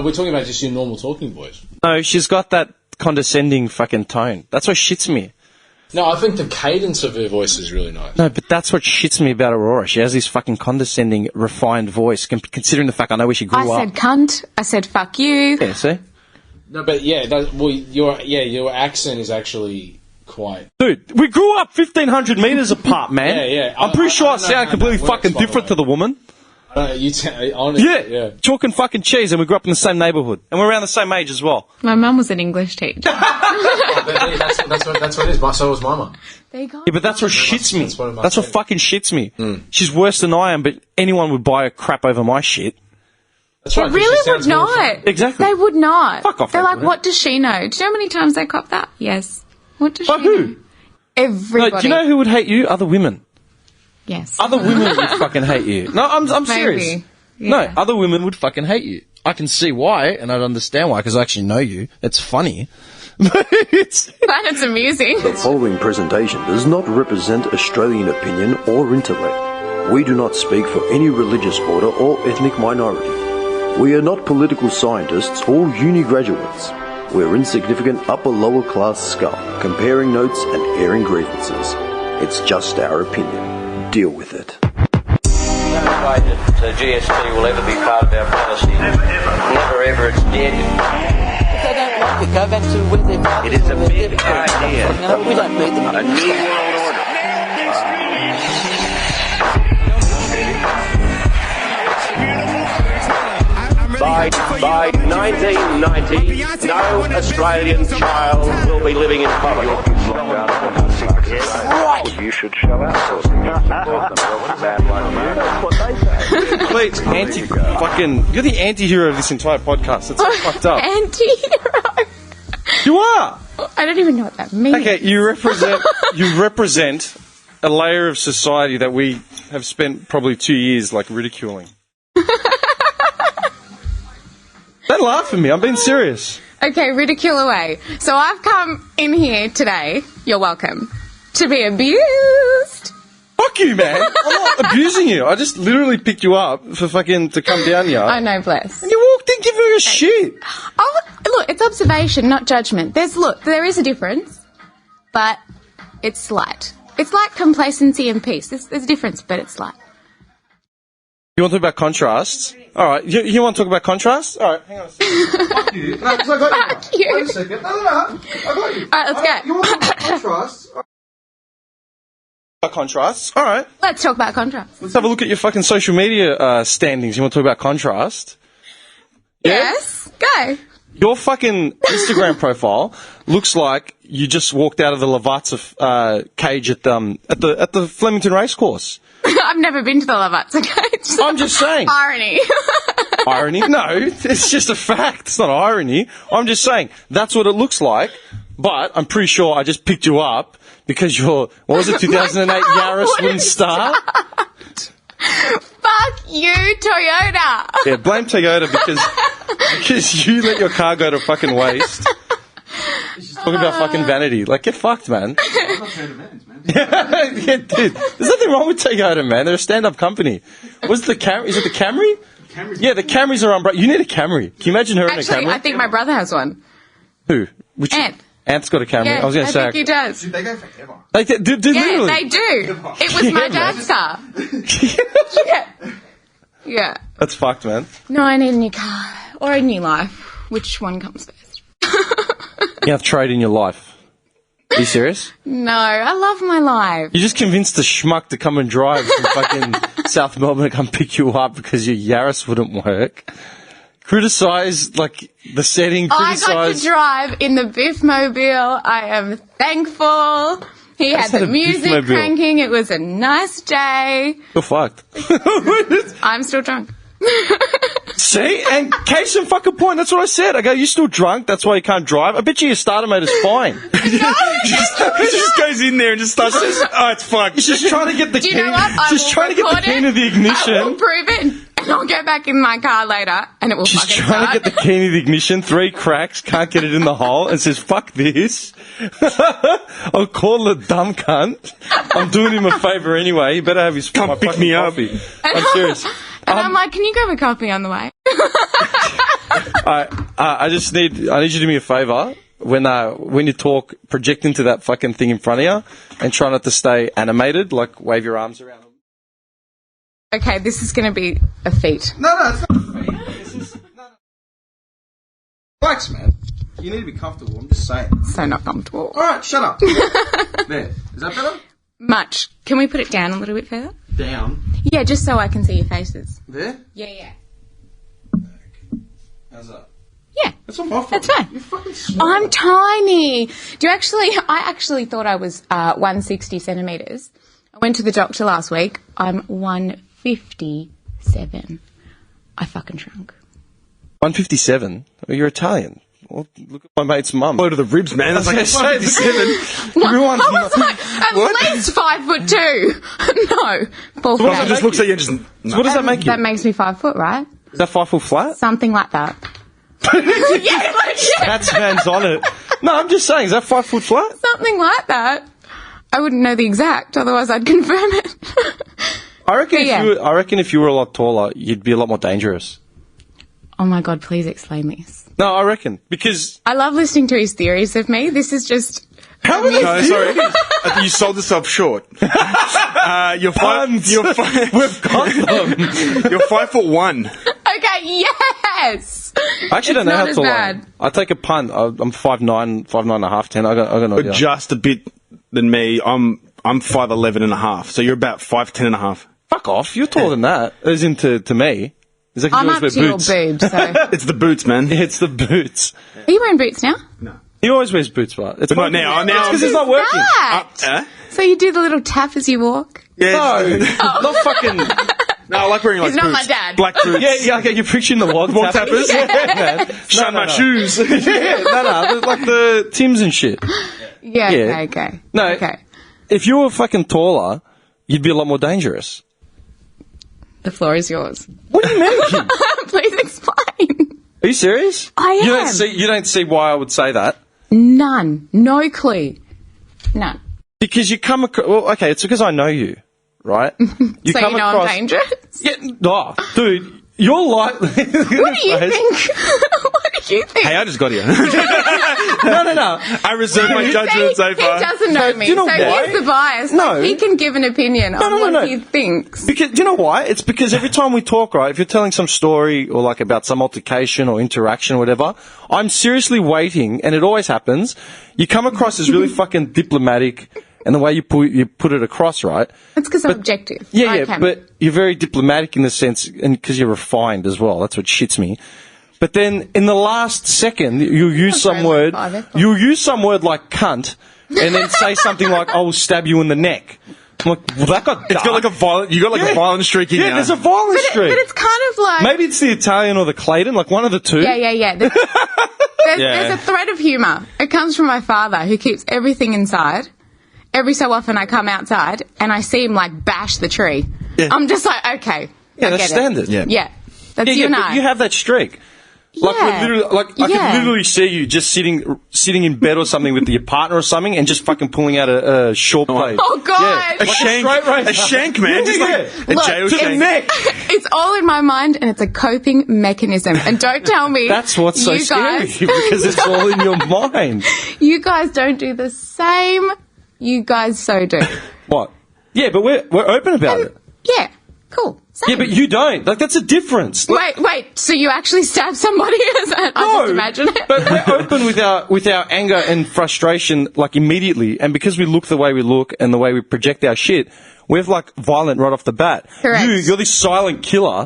We're talking about just your normal talking voice. No, she's got that condescending fucking tone. That's what shits me. No, I think the cadence of her voice is really nice. No, but that's what shits me about Aurora. She has this fucking condescending, refined voice, considering the fact I know where she grew up. I said cunt. I said fuck you. Yeah, see? No, but your accent is actually quite... Dude, we grew up 1,500 metres apart, man. Yeah. I'm pretty sure I sound completely fucking different to the woman. Honestly, yeah. Chalk and fucking cheese, and we grew up in the same neighbourhood. And we're around the same age as well. My mum was an English teacher. That's what it is. So was my mum. There you go. Yeah, but that's what shits me. That's what fucking shits me. She's worse than I am, but anyone would buy a crap over my shit. That's right, They really would not. Exactly. They would not. Fuck off. They're like, what does she know? Do you know how many times they cop that? Yes. What does she who? know? Everybody. No, do you know who would hate you? Other women. Yes. Other women would fucking hate you. No, I'm serious. Maybe. Yeah. No, other women would fucking hate you. I can see why, and I'd understand why, because I actually know you. It's funny. But it's... But it's amusing. The following presentation does not represent Australian opinion or intellect. We do not speak for any religious order or ethnic minority. We are not political scientists or uni graduates. We're insignificant upper-lower class scum, comparing notes and airing grievances. It's just our opinion. Deal with it. No way that GST will ever be part of our policy. Never ever, it's dead. If they don't like it, go back to where they're from. It is a big idea. You know, we don't need them. A new world order. By 1990, no Australian child will be living in poverty. Right. You should shut up. Complete anti-fucking... You're the anti-hero of this entire podcast. It's all fucked up. Anti-hero. You are! I don't even know what that means. Okay, you represent a layer of society that we have spent probably 2 years, like, ridiculing. Don't laugh at me. I'm being serious. Okay, ridicule away. So I've come in here today, you're welcome, to be abused. Fuck you, man. I'm not abusing you. I just literally picked you up for fucking to come down here. I know, bless. And you walked in giving me a shit. Oh, look, it's observation, not judgment. There is a difference, but it's slight. It's like complacency and peace. There's a difference, but it's slight. You want to talk about contrasts? All right. You want to talk about contrasts? All right. Hang on a second. Fuck you. No, 'cause I got you. Fuck you. Wait a second. No. I got you. All right, let's go. You want to talk about contrasts? Contrasts? All right. Let's talk about contrast. Let's have a look at your fucking social media standings. You want to talk about contrast? Yeah? Yes, go. Your fucking Instagram profile looks like you just walked out of the Lavazza cage at the Flemington Racecourse. I've never been to the Lavazza cage. I'm just saying. Irony. Irony? No, it's just a fact. It's not irony. I'm just saying that's what it looks like. But I'm pretty sure I just picked you up because you're, what was it, 2008 Yaris Win Star? Fuck you, Toyota. Yeah, blame Toyota because you let your car go to fucking waste. She's talking about fucking vanity. Like, get fucked, man. I'm not Toyota Mans, man. Yeah, dude. There's nothing wrong with Toyota, man. They're a stand-up company. Is it the Camry? Yeah, the Camrys are umbrella. You need a Camry. Can you imagine her in a Actually, Camry? I think my brother has one. Who? Which? Ant. Ant's got a Camry. Yeah, I was going to say. I think he does. Dude, they go forever. Like, do Yeah, literally. they do. It was my dad's car. Yeah. That's fucked, man. No, I need a new car. Or a new life. Which one comes first? You have trade in your life. Are you serious? No, I love my life. You just convinced a schmuck to come and drive from fucking South Melbourne to come pick you up because your Yaris wouldn't work. Criticise, like, the setting, I got to drive in the Biffmobile. I am thankful. He had the music Biffmobile. cranking. It was a nice day. You're fucked. I'm still drunk. See? And case in fucking point, that's what I said. I go, you're still drunk, that's why you can't drive. I bet you your starter motor's fine. He just goes in there and just starts, oh, it's fucked. He's just trying to get the Do key. you know what? I Just will trying to get the record key it. to the I ignition. will prove it, and I'll go back in my car later, and it will She's fucking trying start. to get the key to the ignition, 3 cracks, can't get it in the hole, and says, fuck this. I'll call the dumb cunt. I'm doing him a favour anyway. He better have his Come pick me up. coffee. I'm serious. And I'm like, can you grab a coffee on the way? I need you to do me a favour. When you talk, project into that fucking thing in front of you and try not to stay animated, like wave your arms around. Okay, this is going to be a feat. No, it's not a feat. This is... No. Relax, man. You need to be comfortable, I'm just saying. So not comfortable. Alright, shut up. There. Is that better? Much. Can we put it down a little bit further? Down. Yeah, just so I can see your faces. There? Yeah. How's that? Yeah. That's not my fault. That's fine. You're fucking small. I'm tiny. I actually thought I was 160 centimetres. I went to the doctor last week. I'm 157. I fucking shrunk. 157? Well, you're Italian. Well, look at my mate's mum. Blow to the ribs, man. That's like 157. Everyone's I was like, at least 5'2". No. Full It fat. just looks like you're just... So what does that make you? That makes me 5 foot, right? Is that 5 foot flat? Something like that. Yeah. That's Van's on it. No, I'm just saying, is that 5 foot flat? Something like that. I wouldn't know the exact, otherwise I'd confirm it. I reckon Yeah. if you were a lot taller, you'd be a lot more dangerous. Oh my God, please explain this. No, I reckon. Because... I love listening to his theories of me. This is just... How many No, sorry. I think you sold yourself short. You're Puns. We've got them. You're 5'1". Okay, yes! I actually don't It's know how not as tall I bad. am. I take a punt. I'm 5'9", 5'9.5", 10. I got no idea. Just a bit than me. I'm 5'11 and a half. So you're about 5'10 and a half. Fuck off. You're taller than that. As in to me. Is that 'cause I'm you up always to wear your boots? boobs, so... Are It's the boots, man. It's the boots. you wearing boots now? He always wears boots, but it's But not now. Now because it's not working. That? So you do the little tap as you walk? Yeah. No, not fucking. No, I like wearing like He's not boots. my dad. Black boots. Yeah. Okay, you're picturing the log tappers? Yeah, man. Shine my no. shoes. Yeah, no, like the Tims and shit. Yeah, Yeah. okay. No, Okay. if you were fucking taller, you'd be a lot more dangerous. The floor is yours. What do you mean? Please explain. Are you serious? I You am. don't see why I would say that. None. No clue. None. Because you come across. Well, okay, it's because I know you, right? You So you know I'm dangerous? Yeah, oh, dude, you're like. What do you think? What do you think? Hey, I just got here. No. I reserve my judgment so He far. doesn't know me, do you know so why? here's the bias. No. Like, he can give an opinion on what he thinks. Because do you know why? It's because every time we talk, right, if you're telling some story or like about some altercation or interaction or whatever, I'm seriously waiting, and it always happens. You come across as really fucking diplomatic, and the way you put it across, right? That's because I'm objective. Yeah, can. but you're very diplomatic in the sense, and because you're refined as well. That's what shits me. But then in the last second, you'll use some word. You'll use some word like cunt, and then say something like, "I will stab you in the neck." I'm like, well, that got dark. It's got like a violent. You got like a violent streak in you. Yeah, there's a violent But streak. it's kind of like... Maybe it's the Italian or the Clayton, like one of the two. Yeah. There's a thread of humour. It comes from my father, who keeps everything inside. Every so often I come outside and I see him like bash the tree. Yeah. I'm just like, okay. Yeah, I that's get it. standard. Yeah. That's you Yeah, and but I. you have that streak. Like, Yeah. we're literally, like I Yeah. could literally see you just sitting in bed or something with your partner or something, and just fucking pulling out a short blade. Oh, God. Yeah, A like shank, straight razor. a shank, man. Just like a Look, jail to the shank. neck. It's all in my mind and it's a coping mechanism. And don't tell me That's what's so you scary guys, because it's all in your mind. you guys don't do the same. You guys so do. What? Yeah, but we're open about it. Yeah. Cool. Same. Yeah, but you don't. Like, that's a difference. Like, Wait. So you actually stab somebody? I just imagine it. But we're open with our anger and frustration, like, immediately. And because we look the way we look and the way we project our shit, we're like violent right off the bat. Correct. You're this silent killer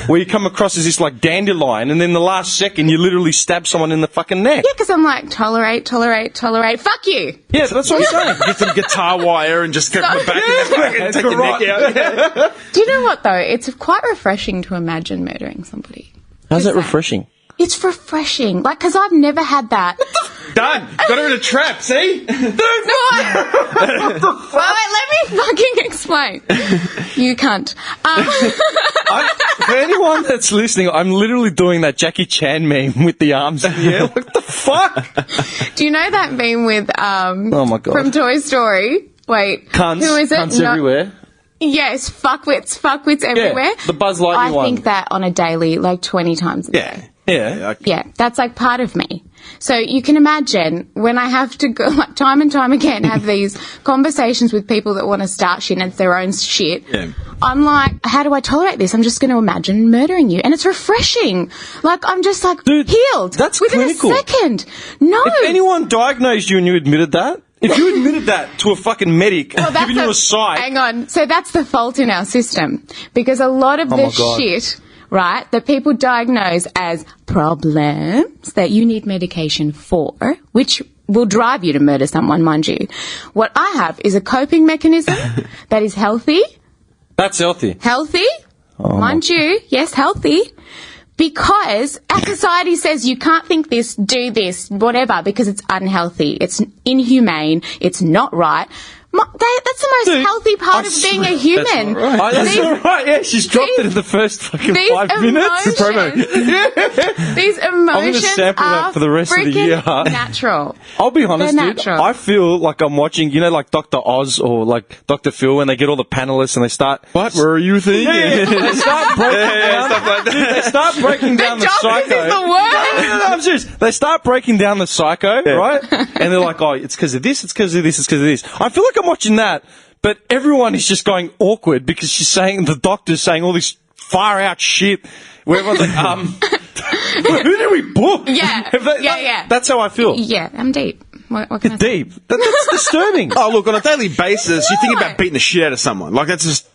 where you come across as this like dandelion, and then the last second you literally stab someone in the fucking neck. Yeah, because I'm like, tolerate. Fuck you. Yeah, that's what I'm saying. Get some guitar wire and just go from the back and take your neck out. Do you know what, though? It's quite refreshing to imagine murdering somebody. How's that Just refreshing? It's refreshing. Like, because I've never had that. Done. Got her in a trap, see? No, wait, let me fucking explain. You can't. For anyone that's listening, I'm literally doing that Jackie Chan meme with the arms in the air. What the fuck? Do you know that meme with, Oh my God. from Toy Story? Wait. Cunts. Who is it? Cunts everywhere. Yes, fuckwits everywhere. the Buzz Lightyear I one. think that on a daily, like 20 times a day. Yeah. Yeah, that's like part of me. So you can imagine when I have to go, like, time and time again, have these conversations with people that want to start shit and it's their own shit. Yeah. I'm like, how do I tolerate this? I'm just going to imagine murdering you. And it's refreshing. Like, I'm just like, Dude, healed. that's within clinical. a second. No. If anyone diagnosed you and you admitted that, if you admitted that to a fucking medic and giving you a psych... Hang on. So that's the fault in our system. Because a lot of the shit, right, that people diagnose as problems that you need medication for, which will drive you to murder someone, mind you. What I have is a coping mechanism that is healthy. That's healthy. Healthy, mind you, yes, healthy. Because our society says you can't think this, do this, whatever, because it's unhealthy, it's inhumane, it's not right. That's the most healthy part of being a human. That's all right. Yeah, she's dropped it in the first fucking 5 minutes. These emotions I'm going to sample that for the rest of the year. Natural. I'll be honest, They're dude. natural. I feel like I'm watching, you know, like Dr. Oz or like Dr. Phil, when they get all the panelists and they start. What were you thinking? They start breaking down. Stuff like that. Dude, they start breaking down the psycho. Is the word. No, I'm serious. They start breaking down the psycho, right? And they're like, oh, it's because of this, it's because of this, it's because of this. I feel like I'm watching that, but everyone is just going awkward because the doctor's saying all this far out shit where everyone's like, who do we book? Yeah. That's how I feel. Yeah, I'm deep. What can I say? Deep. That's disturbing. Oh, look, on a daily basis, you think about beating the shit out of someone. Like, that's just...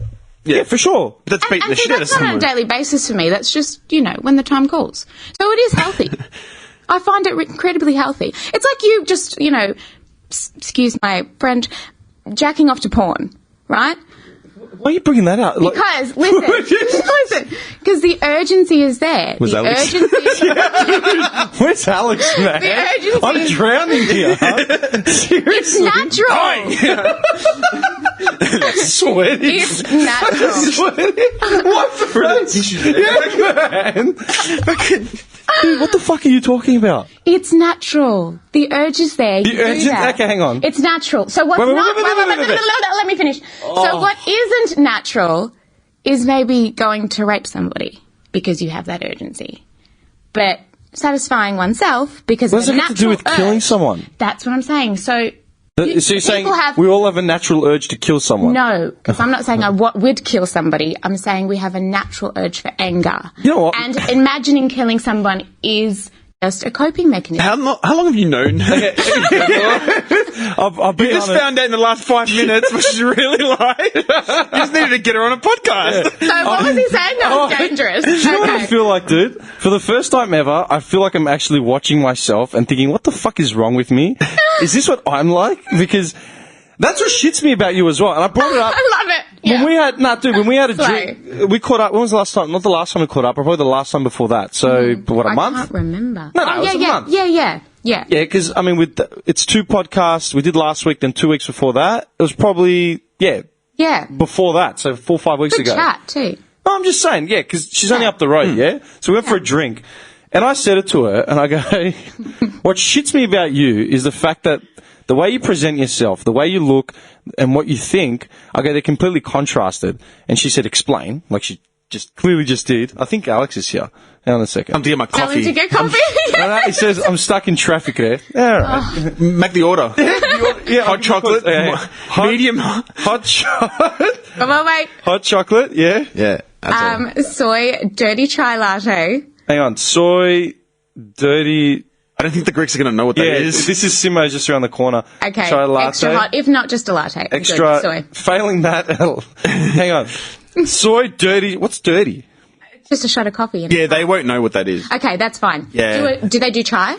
Yeah, for sure. That's beating the shit out of That's not someone. on a daily basis for me. That's just, when the time calls. So it is healthy. I find it incredibly healthy. It's like you just, excuse my French, jacking off to porn, right? Why are you bringing that up? Because, listen, because the urgency is there. Was the Alex? urgency Where's Alex, man? The urgency I'm is- drowning here. It's natural. Sweaty. It's natural. Sweaty. What man. Dude, what the fuck are you talking about? It's natural. The urge is there. The You do urge is- that. okay, hang on. It's natural. So what's Wait, not... Let me finish. So what isn't natural is maybe going to rape somebody because you have that urgency. But satisfying oneself because What does of it a have to do natural with killing urge. someone? That's what I'm saying. So... So you're saying people have- we all have a natural urge to kill someone? No, because I'm not saying I would kill somebody. I'm saying we have a natural urge for anger. You know what? And imagining killing someone is just a coping mechanism. How long have you known? I'll be We just honest. found out in the last 5 minutes, which is really like. You just needed to get her on a podcast. So what was he saying? That was dangerous. Do you know what I Okay. feel like, dude? For the first time ever, I feel like I'm actually watching myself and thinking, what the fuck is wrong with me? Is this what I'm like? Because that's what shits me about you as well. And I brought it up. I love it. Yeah. When we had a Slow. drink, we caught up. When was the last time? Not the last time we caught up, probably the last time before that. So, what, a I month? can't remember. No, it was a month. Yeah. Yeah, because, I mean, it's 2 podcasts. We did last week, then 2 weeks before that. It was probably, Yeah. before that. So 4 or 5 weeks Good ago. chat too. No, I'm just saying, because she's only up the road, yeah? So we went for a drink. And I said it to her, and I go, what shits me about you is the fact that the way you present yourself, the way you look, and what you think, I go, they're completely contrasted. And she said, explain, like she clearly just did. I think Alex is here. Hang on a second. I'm to get my Tell him coffee. to get coffee. No, he says, I'm stuck in traffic there. All right. Make the order. Yeah, Hot chocolate. Medium. Hot chocolate. Wait. Hot chocolate, yeah. Yeah. Soy dirty chai latte. Hang on. Soy, dirty. I don't think the Greeks are going to know what that Yeah, is. this is Simo just around the corner. Okay. Chai latte. Extra hot. If not, just a latte. Extra. Good. Soy. Failing that, hang on. Soy, dirty. What's dirty? Just a shot of coffee. Yeah, they won't know what that is. Okay, that's fine. Yeah. Do they do chai?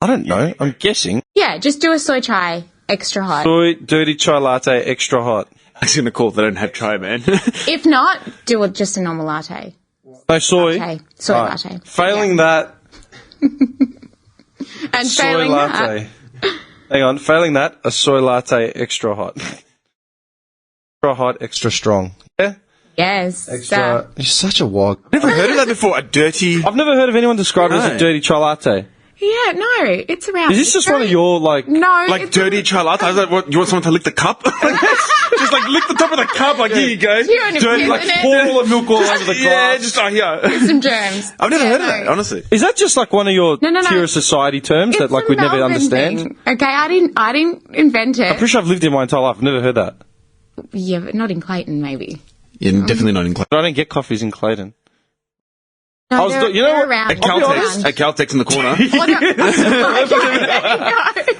I don't know. I'm guessing. Yeah, just do a soy chai extra hot. Soy, dirty chai latte, extra hot. I was going to call it they don't have chai, man. If not, do just a normal latte. No, soy. Latte. Soy All right. latte. Failing that, And soy failing latte. Hang on. Failing that, a soy latte, extra hot. Extra hot, extra strong. Yeah? that. Yes. Extra. You're such a wog. Never heard of that before. A dirty. I've never heard of anyone describe it as a No. dirty chai latte. Yeah, no, it's around. Is this just one of your, like... No, Like it's dirty chai latte? I was like, what, you want someone to lick the cup? Just like lick the top of the cup, like, here you go. You want to Dirty, piss like, in it? pour all the milk all over the glass. Yeah, just, here. Some germs. I've never heard of no. that, honestly. Is that just like one of your No. tier of society terms It's that, like, a we'd never Melbourne understand? thing. Okay, I didn't invent it. I'm pretty sure I've lived here my entire life. I've never heard that. Yeah, but not in Clayton, maybe. Yeah, definitely not in class. But I don't get coffees in Clayton. No, I was they're, you know they're what? around. At I'll be Caltex, honest. at Caltex in the corner.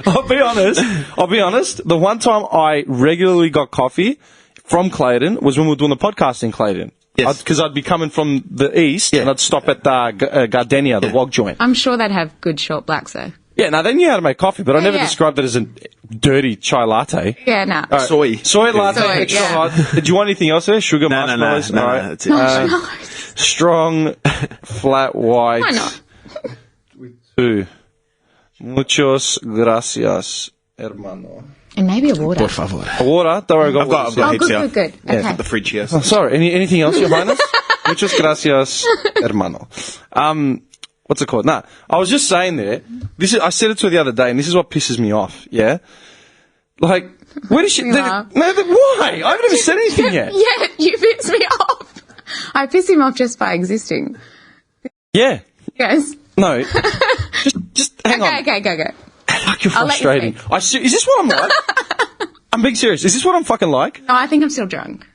I'll be honest. The one time I regularly got coffee from Clayton was when we were doing the podcast in Clayton. Yes. Because I'd be coming from the east and I'd stop at Gardenia, the wog joint. I'm sure they'd have good short blacks, though. Yeah, no, they knew how to make coffee, but I never yeah. described it as a dirty chai latte. Yeah, no. Soy latte, Soy, extra yeah. hot. Do you want anything else there? Sugar, marshmallows? No, All right. that's it. Strong, flat white. Why not? Two. Muchos gracias, hermano. And maybe a water. Por favor. Water? Don't worry, I've got Oh, heaps here. good. Okay. The fridge here. Oh, sorry. Anything else, Your Highness? Muchas gracias, hermano. What's it called? Nah, I was just saying there. I said it to her the other day, and this is what pisses me off. Yeah, like where did she? Yeah. Why? I haven't even said anything yet. Yeah, you piss me off. I piss him off just by existing. Yeah. Yes. No. just hang on. Okay, go. Fuck, you're I'll let you frustrating. speak. Is this what I'm like? I'm being serious. Is this what I'm fucking like? No, I think I'm still drunk.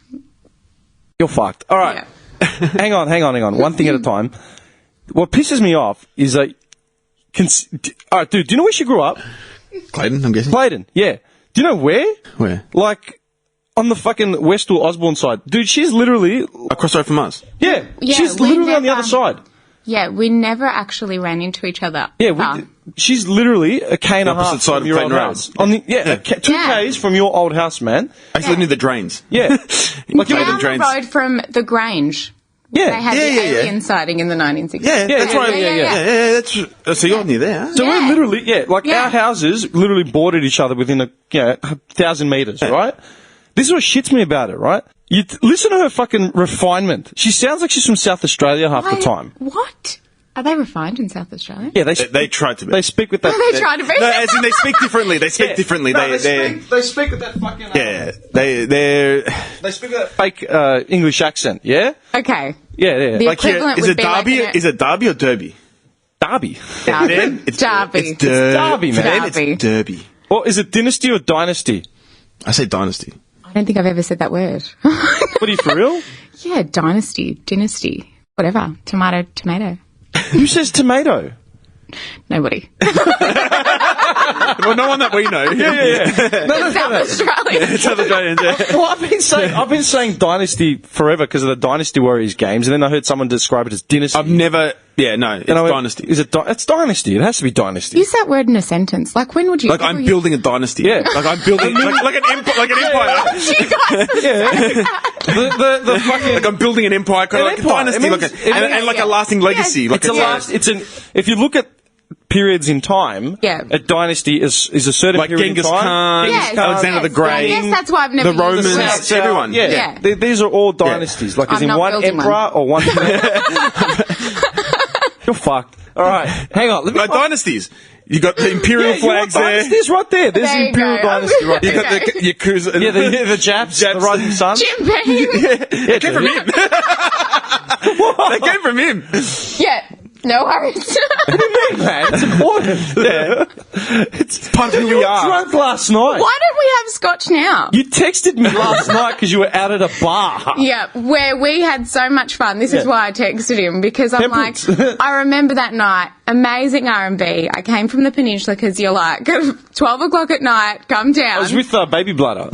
You're fucked. All right. Yeah. Hang on. One thing at a time. What pisses me off is that... all right, dude, do you know where she grew up? Clayton, I'm guessing. Clayton, yeah. Do you know where? Where? Like, on the fucking Westall Osborne side. Dude, she's literally... Across the road from us. Yeah, Yeah, she's we literally on the never- other side. Yeah, we never actually ran into each other. Yeah, she's literally a K and a half opposite side from of your old Clayton house. Road. On the, two Yeah. Ks from your old house, man. I used to live near the drains. Yeah. Like, down the drains. road from the Grange. They yeah. had the Yeah. alien sighting in the 1960s. Yeah, that's right. yeah. That's so you're near there. Huh? So we're literally, like Yeah. our houses literally bordered each other within 1,000 metres, right? This is what shits me about it, right? Listen to her fucking refinement. She sounds like she's from South Australia half the time. What? Are they refined in South Australia? Yeah, They tried to be. They speak with that. They try to be. No, as in they speak differently. They speak differently. No, they they speak with that fucking. yeah. They're They speak with that fake English accent. Yeah. Okay. Yeah. The like here. equivalent Is would it be like Derby? an- Is it Derby or Derby? Derby. Then it's Derby. It's It's Derby, man. Then Derby. it's Derby. Or is it dynasty or dynasty? I say dynasty. I don't think I've ever said that word. What are you for real? Yeah, dynasty, whatever. Tomato. Who says tomato? Nobody. Well, no one that we know. South Australia. South Australians. Yeah. Well, I've been saying dynasty forever because of the Dynasty Warriors games, and then I heard someone describe it as dynasty. I've never. Yeah, no, it's And I went, dynasty. Is it? It's dynasty. It has to be dynasty. Use that word in a sentence. Like, when would you... Like I'm building a dynasty. Yeah. Like I'm building like an empire. Like an empire. the fucking. Like I'm building an empire, kind of like a empire. dynasty, It means- and like a lasting legacy. Like It's a last. If you look at periods in time, Yeah. a dynasty is a certain like period Genghis in time. Khan, Yes, Alexander the Great, I guess that's why I've never the Romans, used South, it. everyone. Yeah. Yeah. These are all dynasties. Like, as I'm in not one building emperor one. or one. You're fucked. All right, hang on. Let me No, dynasties. You got the imperial flags there. Dynasties right there. There's There the you imperial go. dynasty right You there. got the Yakuza. Yeah, the Japs, the Rising Sun. Jim Beam. Yeah, came from him. They came from him. Yeah. No worries. Man, it's important. Yeah. It's part of who we You were are. drunk last night. Why don't we have scotch now? You texted me last night because you were out at a bar. Yeah, where we had so much fun. This is Yeah. why I texted him, because I'm like, Temperance. I remember that night, amazing R&B. I came from the peninsula because you're like, 12 o'clock at night, come down. I was with Baby Bladder.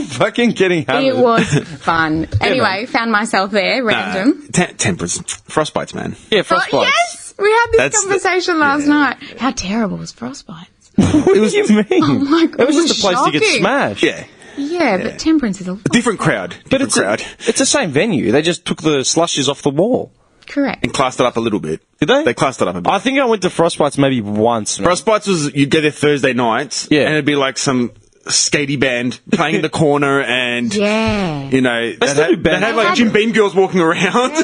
Fucking getting hammered. It was fun. Anyway, found myself there, random. Temperance. Frostbites, man. Yeah, Oh, frostbites. yes! We had this That's conversation last night. How terrible was frostbites? What do you mean? Oh my God, It was just a place to get shocking. smashed. Yeah. Yeah, but temperance is a lot. Different crowd. But Different crowd. it's the same venue. They just took the slushes off the wall. Correct. And classed it up a little bit. Did they? They classed it up a bit. I think I went to Frostbites maybe once. Man. Frostbites was, you'd go there Thursday nights. Yeah. And it'd be like some skatey band playing in the corner and... Yeah. You know, they still do bands. had like Jim Beam girls walking around.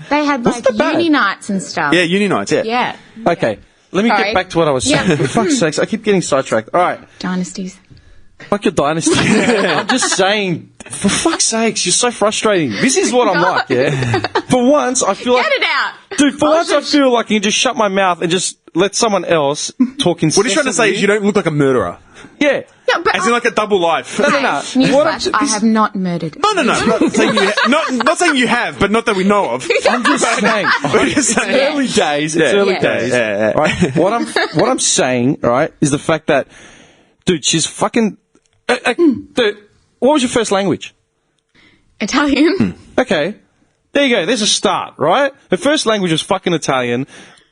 They had like the band? uni nights and stuff. Yeah, uni nights, yeah. Yeah. Okay. let me Sorry. get back to what I was saying. Yeah. For fuck's sakes, I keep getting sidetracked. All right. Dynasties. Fuck your dynasty. I'm just saying, for fuck's sakes, you're so frustrating. This is what I'm like, yeah? For once, I feel like... Get it out! Dude, for once I feel like I can just shut my mouth and just let someone else talk incessantly. What he's trying to say is you don't look like a murderer. Yeah. No, but As in like a double life. No. Newsflash, I have not murdered. No. Not saying not saying you have, but not that we know of. I'm just saying. It's early days. It's early days. Yeah. Right? What I'm saying, right, is the fact that, dude, she's fucking... dude, what was your first language? Italian. Okay. There you go. There's a start, right? Her first language was fucking Italian.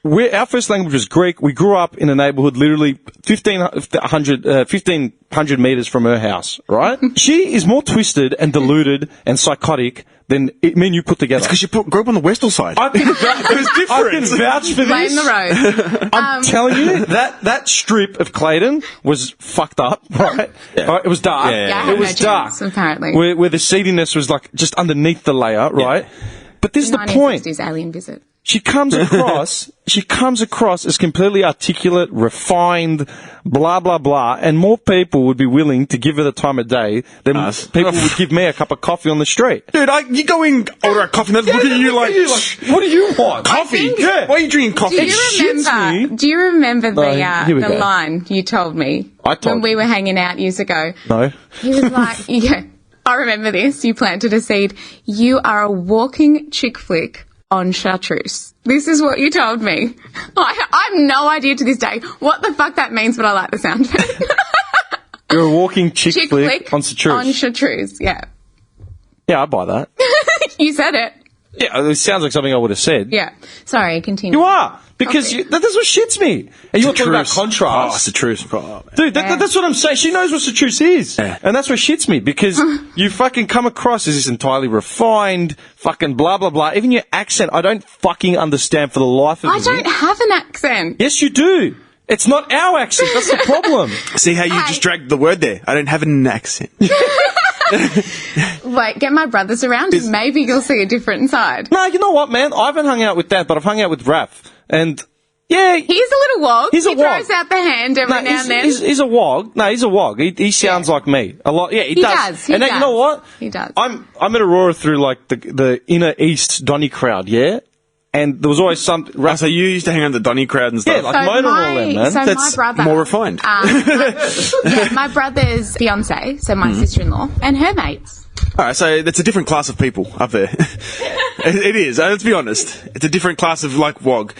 Our first language was Greek. We grew up in a neighborhood literally 1,500 meters from her house, right? She is more twisted and deluded and psychotic than me and you put together. It's because you grew up on the Western side. I can vouch for this. Blame the road. I'm telling you, that strip of Clayton was fucked up, right? Yeah. Right, it was dark. Yeah, I it was had no dark. chance, apparently. Where the seediness was like just underneath the layer, right? But this is the point. 1960s alien visit. She comes across as completely articulate, refined, blah, blah, blah, and more people would be willing to give her the time of day than people would give me a cup of coffee on the street. Dude, you go in, order a coffee, and they look at you like, what do you want? Coffee? Yeah. Why are you drinking coffee? Do you remember here we the go. line you told me I told when we were hanging out years ago? No. He was like, yeah, I remember this. You planted a seed. You are a walking chick flick on chartreuse. This is what you told me. I have no idea to this day what the fuck that means, but I like the sound of it. You're a walking chick flick on chartreuse. On chartreuse, yeah. Yeah, I buy that. You said it. Yeah, it sounds like something I would have said. Yeah. Sorry, continue. You are. Because Okay. that's what shits me. And you're talking about Oh, contrast. it's the truth. Oh, Dude, that's what I'm saying. She knows what the truth is. Yeah. And that's what shits me, because you fucking come across as this entirely refined, fucking blah, blah, blah. Even your accent, I don't fucking understand for the life of me. I don't have an accent. Yes, you do. It's not our accent. That's the problem. See how you just dragged the word there? I don't have an accent. Wait, get my brothers around and maybe you'll see a different side. No, you know what, man? I haven't hung out with Dad, but I've hung out with Raph. And, yeah... He's a little wog. He's a he wog. throws out the hand every now and then. He's a wog. No, he's a wog. He sounds like me a lot. Yeah, he does. He and does. you know what? He does. I'm at Aurora through like the inner east Donny crowd, yeah. And there was always some. So you used to hang out the Donny crowd and stuff. Yeah, like Mona and all them, man. So That's my brother, more refined. yeah, my brother's fiance, so my sister-in-law, and her mates. All right, so that's a different class of people up there. It is. Let's be honest. It's a different class of like wog.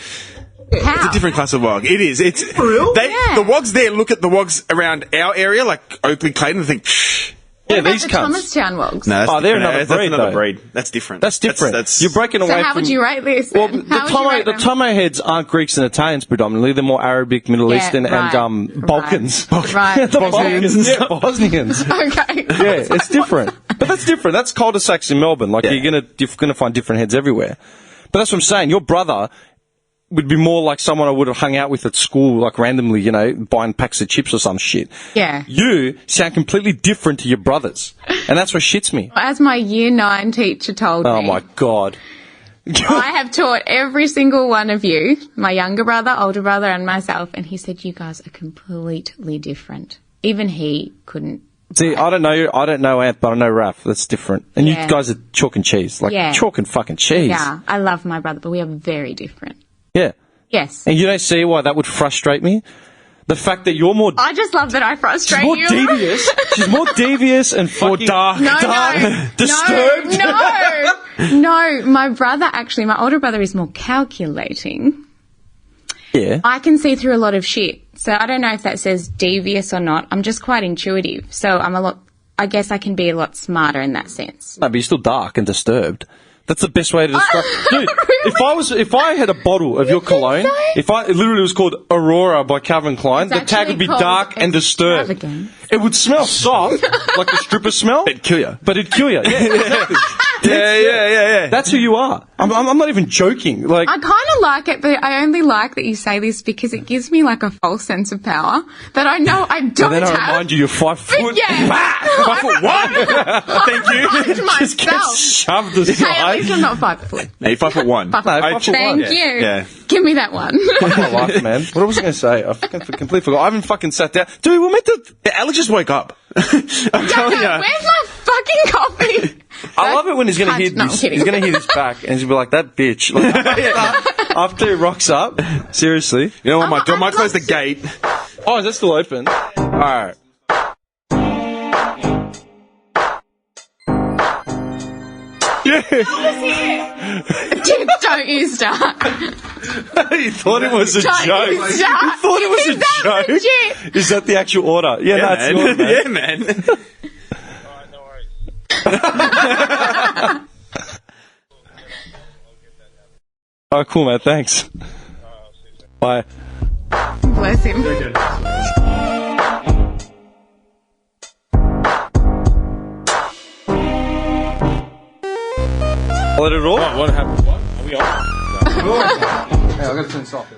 How? It's a different class of wog. It is. It's for real. Yeah. The wogs there look at the wogs around our area, like Oakley, Clayton, and think, Shh. Yeah, What about these the cunts. Thomastown wogs? No, that's They're different. another That's breed, another though. breed. That's different. That's different. That's You're breaking away So from... how would you rate this? Well, then? the Tomo heads aren't Greeks and Italians predominantly. They're more Arabic, Middle Yeah, Eastern, right. and Balkans. Right. The Bosnians. Yeah, Bosnians. Okay. Yeah, it's different. But that's different. That's cul-de-sacs in Melbourne. Like, you're gonna find different heads everywhere. But that's what I'm saying. Your brother would be more like someone I would have hung out with at school, like randomly, you know, buying packs of chips or some shit. Yeah. You sound completely different to your brothers. And that's what shits me. As my year 9 teacher told Oh me, my God. I have taught every single one of you, my younger brother, older brother, and myself, and he said you guys are completely different. Even he couldn't. See, I don't know Ant, but I know Raph. That's different. And Yeah. you guys are chalk and cheese. Like, Yeah. chalk and fucking cheese. Yeah, I love my brother, but we are very different. Yeah. Yes. And you don't see why that would frustrate me? The fact that you're more... I just love that I frustrate She's more you. devious. She's more devious and fucking... dark. No, disturbed. No, my brother actually, my older brother is more calculating. Yeah. I can see through a lot of shit. So I don't know if that says devious or not. I'm just quite intuitive. So I guess I can be a lot smarter in that sense. No, but you're still dark and disturbed. That's the best way to describe... Dude, Really? if I had a bottle of your cologne, it literally was called Aurora by Calvin Klein, It's the tag would be actually dark called and disturbed. Extravagant. It would smell soft, like the stripper smell. It'd kill you. But it'd kill you. Yeah, exactly. Yeah. That's who you are. I'm not even joking. Like, I kind of like it, but I only like that you say this because it gives me like a false sense of power that I know I don't and then have. I remind you, you're 5 foot. Yeah. 5 foot one. Thank you. Just get shoved aside. Hey, at least I'm not 5 foot. No, you're 5 foot one. 5 foot. No, 5 foot Thank one. you. Yeah. Give me that one. My life, man. What was I going to say? I fucking completely forgot. I haven't fucking sat down. Dude, we're meant to... Alex just woke up. I'm telling you. Where's my fucking coffee? I love it when he's going to hear No, I'm this. kidding. He's going to hear this back, and he's going to be like, "That bitch." Like, after he rocks up, seriously. You know what? I might close the gate. Oh, is that still open? All right. Dude, don't you start. He thought it was a Don't joke. you start. He thought it was Is a that joke. legit? Is that the actual order? Yeah, no, it's yours, man. Yeah, man. All right, cool, man. Thanks. Bye. Bless him. Let it roll. What happened? What? Are we on? Hey, I got to turn this off.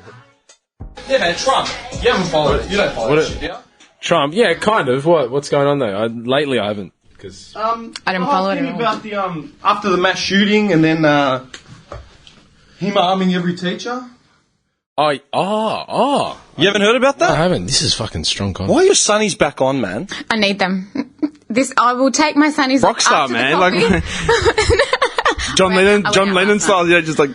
Yeah, man, Trump. You haven't followed it. You don't follow What it, yeah? Trump? Yeah, kind of. What's going on there? Lately, I haven't. Because I didn't follow it at all. about the after the mass shooting and then him arming every teacher. you You haven't heard about I that? haven't. This is fucking strong content. Why are your sunnies back on, man? I need them. I will take my sunnies. Rockstar, after the man. coffee. Like John Lennon style. Yeah, just like.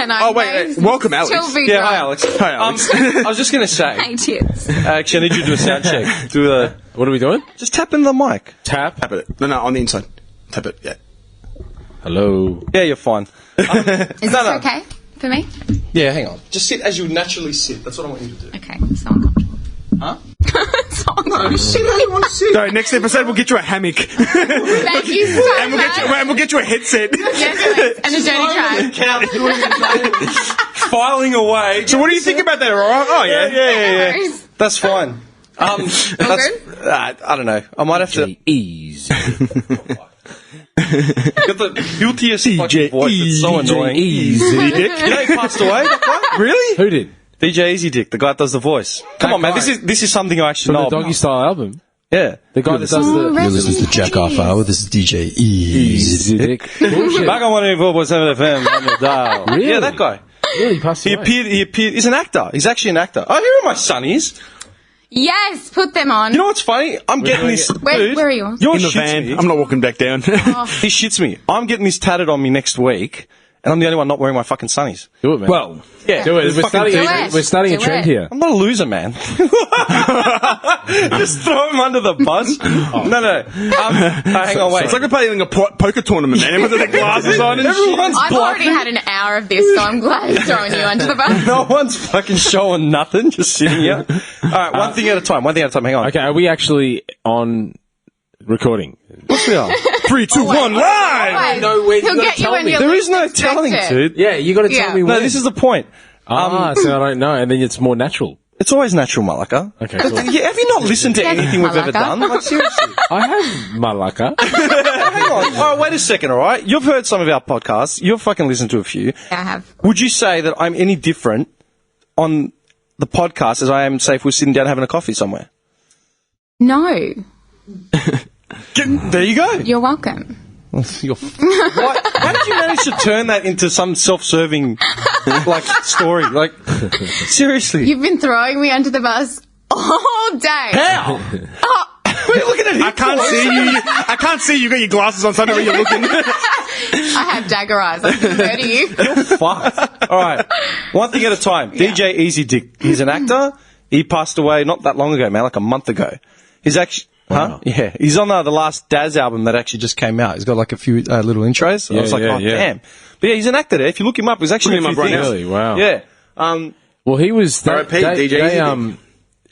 And I Oh, wait, may welcome, Alex. still be Yeah, hi, drunk. Alex. Hi, Alex. I was just going to say, Hey, cheers. actually, I need you to do a sound check. Do a What are we doing? just tap in the mic. Tap. Tap it. No, on the inside. Tap it. Yeah. Hello. Yeah, you're fine. Is this okay for me? Yeah, hang on. Just sit as you naturally sit. That's what I want you to do. Okay, so uncomfortable. Huh? So uncomfortable. Sit how you want to sit. So next episode we'll get you a hammock, Thank you so and much. we'll get you a headset. Yes, and a dirty track. Filing away. So what do you think about that, Aurora? Oh yeah. Yeah. Worries. That's fine. That's, I don't know. I might have to. Ease. Got the guiltiest fucking voice. It's so annoying. Easy dick. You know he passed away, that guy? Really? Who did? DJ Easy Dick, the guy that does the voice. Come on, man. This is something I actually From know. the Doggy Style album. Yeah. The guy that does the You're listening to Jack Off Hour. This is DJ Easy dick. Bullshit. Back on 184.7 FM on your dial. Really? Yeah, that guy. Really passed He away. appeared, he's an actor. He's actually an actor. Oh, here are my sunnies. Yes, put them on. You know what's funny? I'm getting this. Dude, where are yours? Yours In the shits van. me. I'm not walking back down. He shits me. I'm getting this tatted on me next week, and I'm the only one not wearing my fucking sunnies. Do it, man. Well, Yeah. do it. We're starting, do it. we're starting a Do trend it. here. I'm not a loser, man. Just throw him under the bus. No. Hang on, wait. it's like we're playing a poker tournament, man. Everyone's got their glasses on and Everyone's I've already bluffing. had an hour of this, so I'm glad it's throwing you under the bus. No one's fucking showing nothing, just sitting here. All right, one thing at a time. Hang on. Okay, are we actually on recording? Of course we are. 3, 2, 1, live. Wait, No, wait, you he'll gotta get you tell when me. you're There least is no expected. telling, dude. Yeah, you got to tell Yeah. me when. No, this is the point. so I don't know, and then it's more natural. It's always natural, Malaka. Okay, cool. Yeah, have you not listened to Yes, anything we've ever Malaka. done? Like, seriously. I have malaka. Hang on. All right, wait a second, all right? You've heard some of our podcasts. You've fucking listened to a few. I have. Would you say that I'm any different on the podcast as I am, say, if we're sitting down having a coffee somewhere? No, There you go. you're welcome. What? How did you manage to turn that into some self-serving, like, story? Like, seriously. You've been throwing me under the bus all day. How? What are you looking at him? I can't see you. I can't see you. You got your glasses on, so I know where you're looking. I have dagger eyes. I can murder you. You're fucked. All right. One thing at a time. DJ Easy Dick. He's an actor. He passed away not that long ago, man, like a month ago. He's actually... Huh? Yeah. He's on the last Daz album that actually just came out. He's got like a few little intros. I was like, yeah, oh, yeah. damn. But yeah, he's an actor there. If you look him up, he's actually Look him a few up right things. now. Really? Wow. Yeah. Well, he was R.I.P., DJ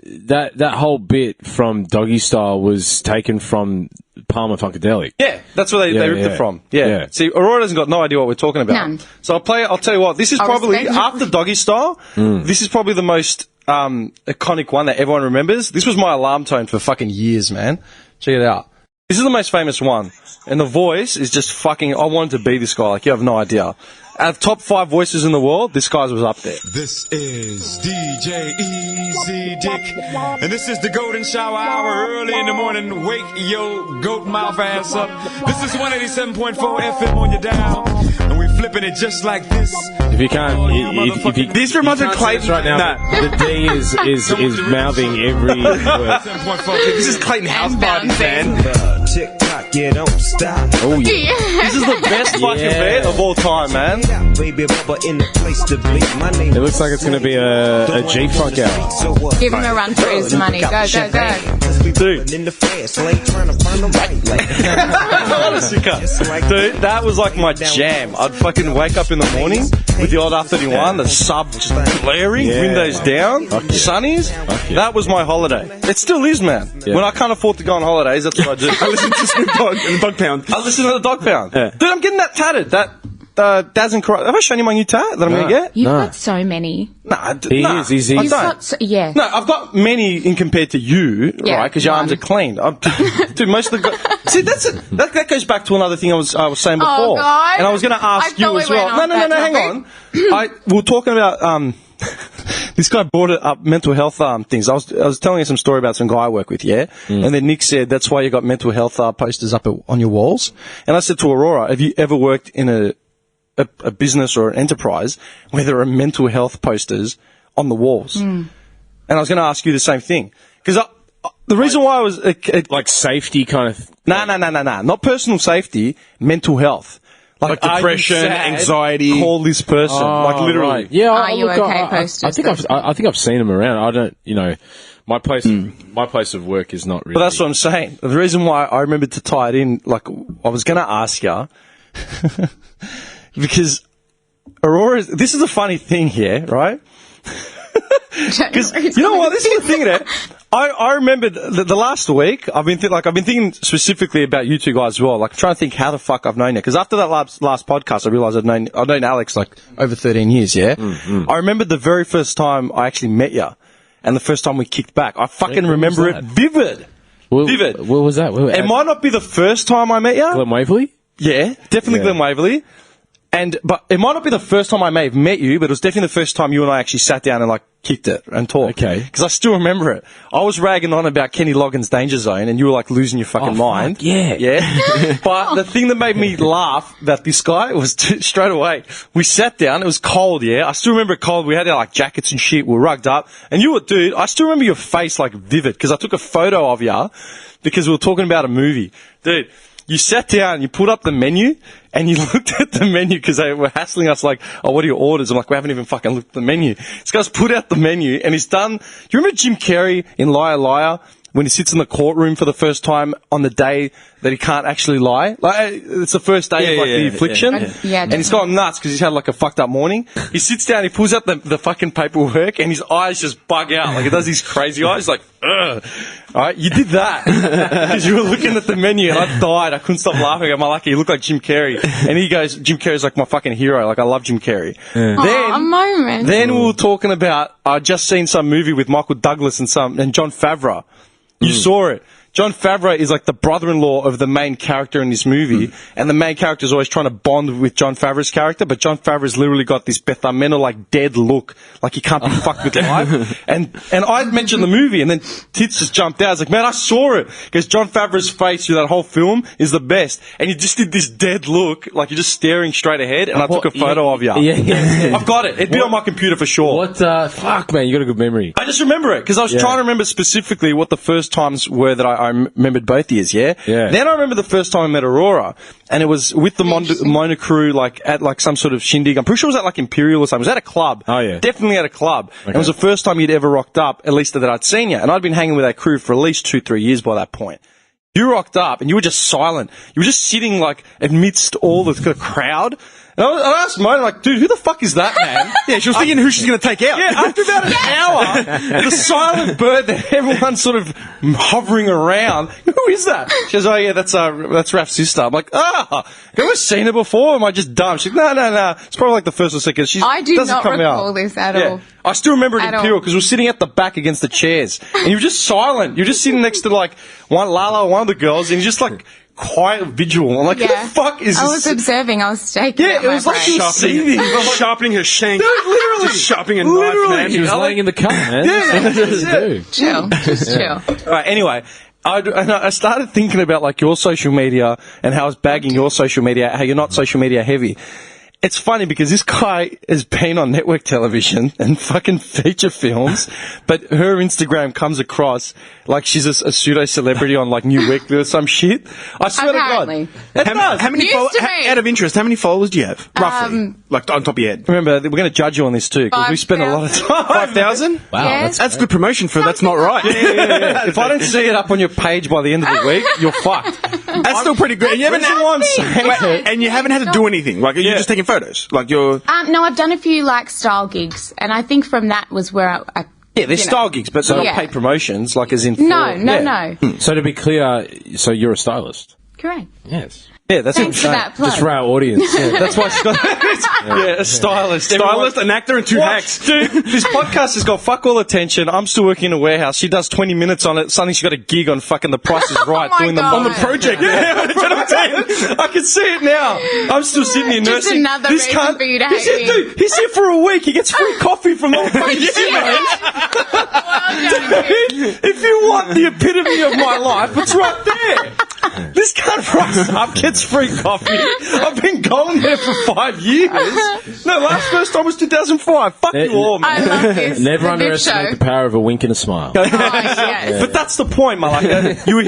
that whole bit from Doggy Style was taken from Palmer Funkadelic. Yeah, that's where they ripped it from. Yeah. Yeah. See, Aurora hasn't got no idea what we're talking about. None. So I'll tell you what, this is I'll probably, respect you. after Doggy Style, this is probably the most iconic one that everyone remembers. This was my alarm tone for fucking years, man. Check it out. This is the most famous one. And the voice is just fucking... I wanted to be this guy. Like, you have no idea. Out of top 5 voices in the world, this guy's was up there. This is DJ Easy Dick, and this is the Golden Shower Hour. Early in the morning, wake your goat mouth ass up. This is 187.4 FM on your dial, and we flipping it just like this. If you can't, if you, This reminds me of Clayton right now. Nah. The D is mouthing every word. This is Clayton House Parties, man. Tick tock, yeah, don't stop. Oh yeah. This is the best fucking bed of all time, man. Baby, Bubba in the place to be. My name It looks like it's going to be a G-Funk hour. Give him a run for his money. Go, go, go. Dude. in the fast lane trying to find the right lane. Dude, that was like my jam. I'd fucking wake up in the morning with the old R31, the sub just blaring, windows down, sunnies. That was my holiday. It still is, man. When I can't afford to go on holidays, that's what I do. I listen to Snoop Dogg and the Dog Pound. I listen to the Dog Pound. Yeah. Dude, I'm getting that tatted. That Daz and Have I shown you my new tat that I'm going to get? You've got so many. Nah, He is. He's I You've don't. got yeah. No, I've got many in compared to you, Yeah, right? Because your arms are clean. Dude, most of the see, that's it. That goes back to another thing I was saying before, Oh, God. and I was going to I ask you thought as we well. went No, off no, no, that no. Hang on. We were talking about this guy brought up mental health things. I was telling you some story about some guy I work with, and then Nick said that's why you got mental health posters up on your walls. And I said to Aurora, have you ever worked in a business or an enterprise where there are mental health posters on the walls? And I was going to ask you the same thing. Because the reason why I was... like safety kind of... No. Not personal safety, mental health. Like depression, are you sad? anxiety. Call this person. like literally. Right. Yeah, Are you okay posters? I think I've seen them around. I don't, my place of work is not really... But that's what I'm saying. The reason why I remembered to tie it in, like, I was going to ask you... Because Aurora, this is a funny thing here, right? Because you know what, this is the thing there. I remember the last week. I've been thinking specifically about you two guys as well. Like, trying to think how the fuck I've known you. Because after that last podcast, I realised I've known Alex like over 13 years. Yeah, I remember the very first time I actually met you, and the first time we kicked back. I fucking remember it vivid. Vivid. Where was that? It might not be the first time I met you. Glen Waverley? Yeah, definitely Glen Waverley. But it might not be the first time I may have met you, but it was definitely the first time you and I actually sat down and like kicked it and talked. Okay. Because I still remember it. I was ragging on about Kenny Loggins' Danger Zone, and you were like losing your fucking mind. Fuck, yeah. Yeah. But the thing that made me laugh about this guy was straight away. We sat down. It was cold. Yeah. I still remember it cold. We had our like jackets and shit. We were rugged up, and you were, dude. I still remember your face like vivid because I took a photo of you because we were talking about a movie, dude. You sat down, you put up the menu, and you looked at the menu because they were hassling us like, oh, what are your orders? I'm like, we haven't even fucking looked at the menu. This guy's put out the menu, and he's done... Do you remember Jim Carrey in Liar Liar when he sits in the courtroom for the first time on the day that he can't actually lie? Like, it's the first day of the affliction. Yeah, and he's gone nuts because he's had like a fucked up morning. He sits down, he pulls out the fucking paperwork, and his eyes just bug out. Like, it does these crazy eyes, like, ugh. All right, you did that because you were looking at the menu, and I died. I couldn't stop laughing at my lucky. He looked like Jim Carrey, and he goes, "Jim Carrey's like my fucking hero. Like, I love Jim Carrey." Aw, a moment. Then we were talking about I just seen some movie with Michael Douglas and John Favreau. You saw it. John Favreau is like the brother-in-law of the main character in this movie, and the main character is always trying to bond with John Favreau's character, but John Favreau's literally got this Bethameno, like, dead look, like he can't be fucked with life. And I mentioned the movie, and then Tits just jumped out. I was like, man, I saw it, because John Favreau's face through that whole film is the best, and you just did this dead look, like you're just staring straight ahead, and I took a photo of you. Yeah. I've got it. It'd be on my computer for sure. What, fuck, man, you got a good memory. I just remember it, because I was trying to remember specifically what the first times were that I remembered both years, yeah? Then I remember the first time I met Aurora, and it was with the Mona crew, like, at, like, some sort of shindig. I'm pretty sure it was at, like, Imperial or something. It was at a club. Oh, yeah. Definitely at a club. Okay. And it was the first time you'd ever rocked up, at least that I'd seen you. And I'd been hanging with that crew for at least 2-3 years by that point. You rocked up, and you were just silent. You were just sitting, like, amidst all the crowd. And I asked Mona, like, dude, who the fuck is that, man? Yeah, she was thinking who she's going to take out. Yeah, after about an hour, the silent bird that everyone's sort of hovering around. Who is that? She goes, oh yeah, that's Raf's sister. I'm like, have you ever seen her before? Am I just dumb? She's like, no. It's probably like the first or second. I do not recall this at all. I still remember it in Imperial because we were sitting at the back against the chairs, and you were just silent. You're just sitting next to like one of the girls, and you're just like quiet vigil. I'm like, who the fuck is this? I was observing. I was staking. Yeah, it was like she was seething. Sharpening her shank. Dude, literally. Just sharpening a knife, man. She was laying in the car, man. Chill. Just chill. All right, anyway. I started thinking about like your social media and how I was bagging your social media, how you're not social media heavy. It's funny because this guy has been on network television and fucking feature films, but her Instagram comes across like she's a pseudo celebrity on like New Weekly or some shit. I swear Apparently. to God. How many out of interest, how many followers do you have? Roughly. Like on top of your head. Remember, we're going to judge you on this too because we spend a lot of time. 5,000? Wow. Yes. That's good promotion for That's Not Right. Yeah. If I don't see it up on your page by the end of the week, you're fucked. That's still pretty good. And you haven't had to do anything. Like, you're just taking photos. Like, you're... No, I've done a few, like, style gigs, and I think from that was where I yeah, they're style gigs, but they're not paid promotions, like as in... No. So to be clear, so you're a stylist? Correct. Yes. Yeah, that's Thanks for that plug. Just for our audience. That's why she's got a stylist. Stylist, an actor, and two hacks. Dude, this podcast has got fuck all attention. I'm still working in a warehouse. She does 20 minutes on it. Suddenly she got a gig on fucking The Price is Right doing the on the project. Yeah, that's what I'm saying. I can see it now. I'm still sitting here Just nursing. another reason for you to hate me. Dude, he's here for a week. He gets free coffee from all the If you want the epitome of my life, it's right there. This cunt rocks up, gets free coffee. I've been going there for 5 years. No, first time was 2005. Fuck you all, man. I love this. Never underestimate the power of a wink and a smile. Oh, yes. But that's the point, Malaka. You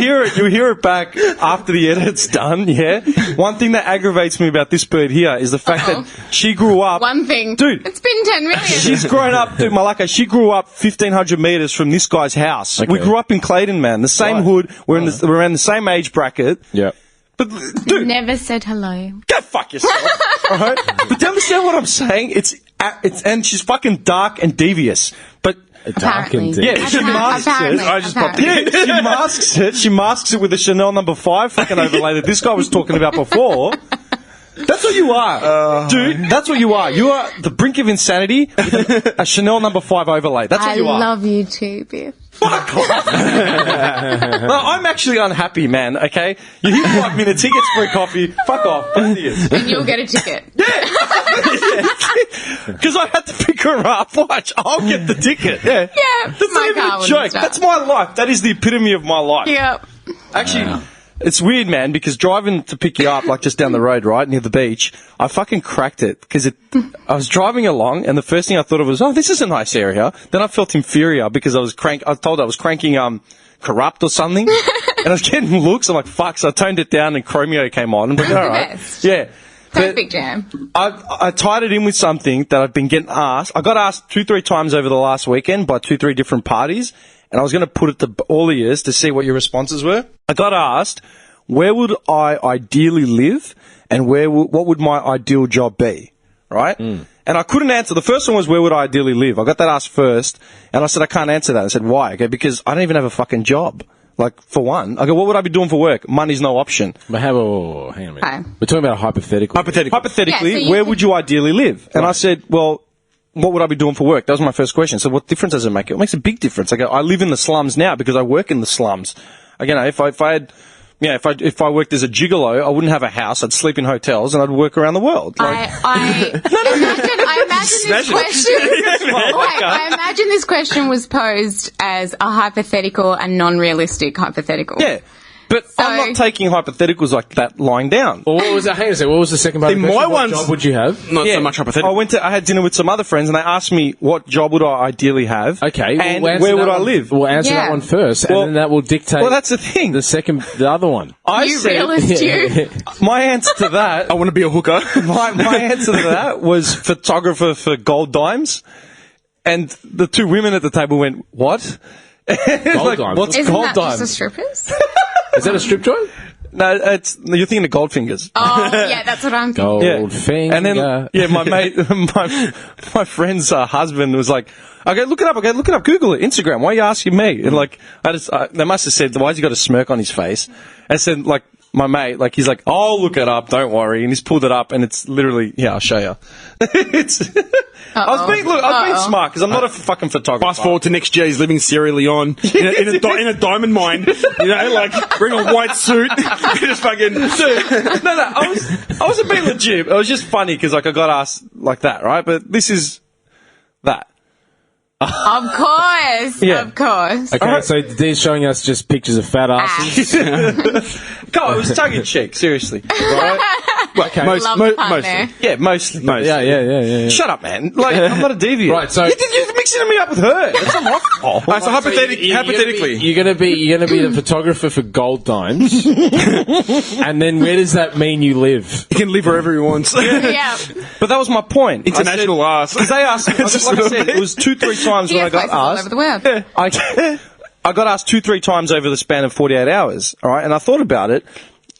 hear it back after the edit's done, yeah? One thing that aggravates me about this bird here is the fact that she grew up... One thing. Dude. It's been 10 million. She's grown up, dude, Malaka, she grew up 1,500 metres from this guy's house. Okay. We grew up in Clayton, man. The same hood. We're around the same age bracket. Yeah. But, dude... Never said hello. Go fuck yourself. Alright? But do you understand what I'm saying? It's and she's fucking dark and devious. But Dark and deep. yeah, she masks it. I just popped it. Yeah, she masks it. She masks it with a Chanel No. 5 fucking overlay that this guy was talking about before. That's what you are, dude. That's what you are. You are the brink of insanity with a Chanel No. 5 overlay. That's what you are. I love you too, Biff. Fuck off. No, I'm actually unhappy, man, okay? You hit 5 minutes, he gets free coffee. Fuck off. Both of you. And you'll get a ticket. Because I had to pick her up. Watch, I'll get the ticket. Yeah. That's my not even car a wouldn't joke. stop. That's my life. That is the epitome of my life. Yep. Actually, it's weird, man, because driving to pick you up, like just down the road, right, near the beach, I fucking cracked it. Because I was driving along, and the first thing I thought of was, oh, this is a nice area. Then I felt inferior because I was told I was cranking Corrupt or something. And I was getting looks. I'm like, fuck. So I toned it down, and Chromeo came on. I'm like, all right. Yeah. Perfect jam. I tied it in with something that I've been getting asked. I got asked 2-3 times over the last weekend by 2-3 different parties, and I was going to put it to all of you to see what your responses were. I got asked, where would I ideally live, and what would my ideal job be, right? And I couldn't answer. The first one was, where would I ideally live? I got that asked first, and I said, I can't answer that. I said, why? Okay, because I don't even have a fucking job. Like, for one. I go, what would I be doing for work? Money's no option. But hang on a minute. Okay. We're talking about a hypothetical. Hypothetically, Yeah, so where would you ideally live? And I said, well, what would I be doing for work? That was my first question. So what difference does it make? It makes a big difference. I go, I live in the slums now because I work in the slums. Again, if I worked as a gigolo, I wouldn't have a house. I'd sleep in hotels and I'd work around the world. I imagine this question was posed as a hypothetical and non-realistic hypothetical. Yeah. But I'm not taking hypotheticals like that lying down. Well, what was that? Hang on a second. What was the second part of the question? What job would you have? Not so much hypothetical. I had dinner with some other friends and they asked me what job would I ideally have. Okay. And where would I live? We'll answer that one first, and then that will dictate. Well, that's the thing. The other one. You. My answer to that, I want to be a hooker. my answer to that was photographer for gold dimes. And the two women at the table went, what? Gold dimes? What's Isn't gold that dimes? just a strippers? Is that a strip joint? No, you're thinking of Goldfingers. Oh, yeah, that's what I'm thinking. Goldfinger. And then, my mate, my friend's husband was like, okay, look it up, Google it, Instagram. Why are you asking me? And like, they must have said, why has he got a smirk on his face? And said, like, my mate, like, he's like, I'll look it up, don't worry. And he's pulled it up, and it's literally, I'll show you. I was being smart, because I'm not a fucking photographer. Fast forward to next year, he's living Sierra Leone in a diamond mine, like, wearing a white suit, just fucking... No, I wasn't being legit. It was just funny, because, like, I got asked like that, right? But this is that. Of course. Yeah. Of course. Okay, so Dee's showing us just pictures of fat asses. Come on, it was tongue in cheek, seriously. Right? Okay. Love the pun there. Yeah, mostly. Yeah. Shut up, man. Like, I'm not a deviant. Right, so you're mixing me up with her. That's not my fault. Right, so hypothetically, you're gonna be the photographer for gold dimes, and then where does that mean you live? he can live wherever he wants. Yeah. But that was my point. International ass. Because they asked, like I said, it was 2-3 times when I got places all asked. over the world. I got asked 2-3 times over the span of 48 hours, all right? And I thought about it.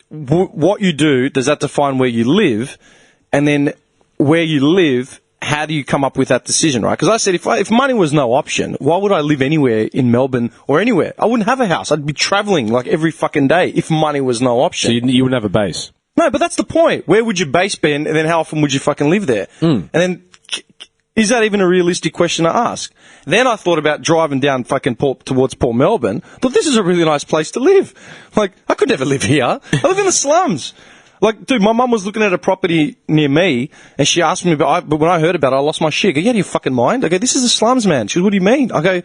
What you do, does that define where you live? And then where you live, how do you come up with that decision, right? Because I said if money was no option, why would I live anywhere in Melbourne or anywhere? I wouldn't have a house. I'd be travelling like every fucking day if money was no option. So you wouldn't have a base? No, but that's the point. Where would your base be, and then how often would you fucking live there? And then, is that even a realistic question to ask? Then I thought about driving down fucking towards Port Melbourne. Thought this is a really nice place to live. Like, I could never live here. I live in the slums. Like, dude, my mum was looking at a property near me, and she asked me, but when I heard about it, I lost my shit. I go, you out of your fucking mind? I go, this is the slums, man. She goes, what do you mean? I go,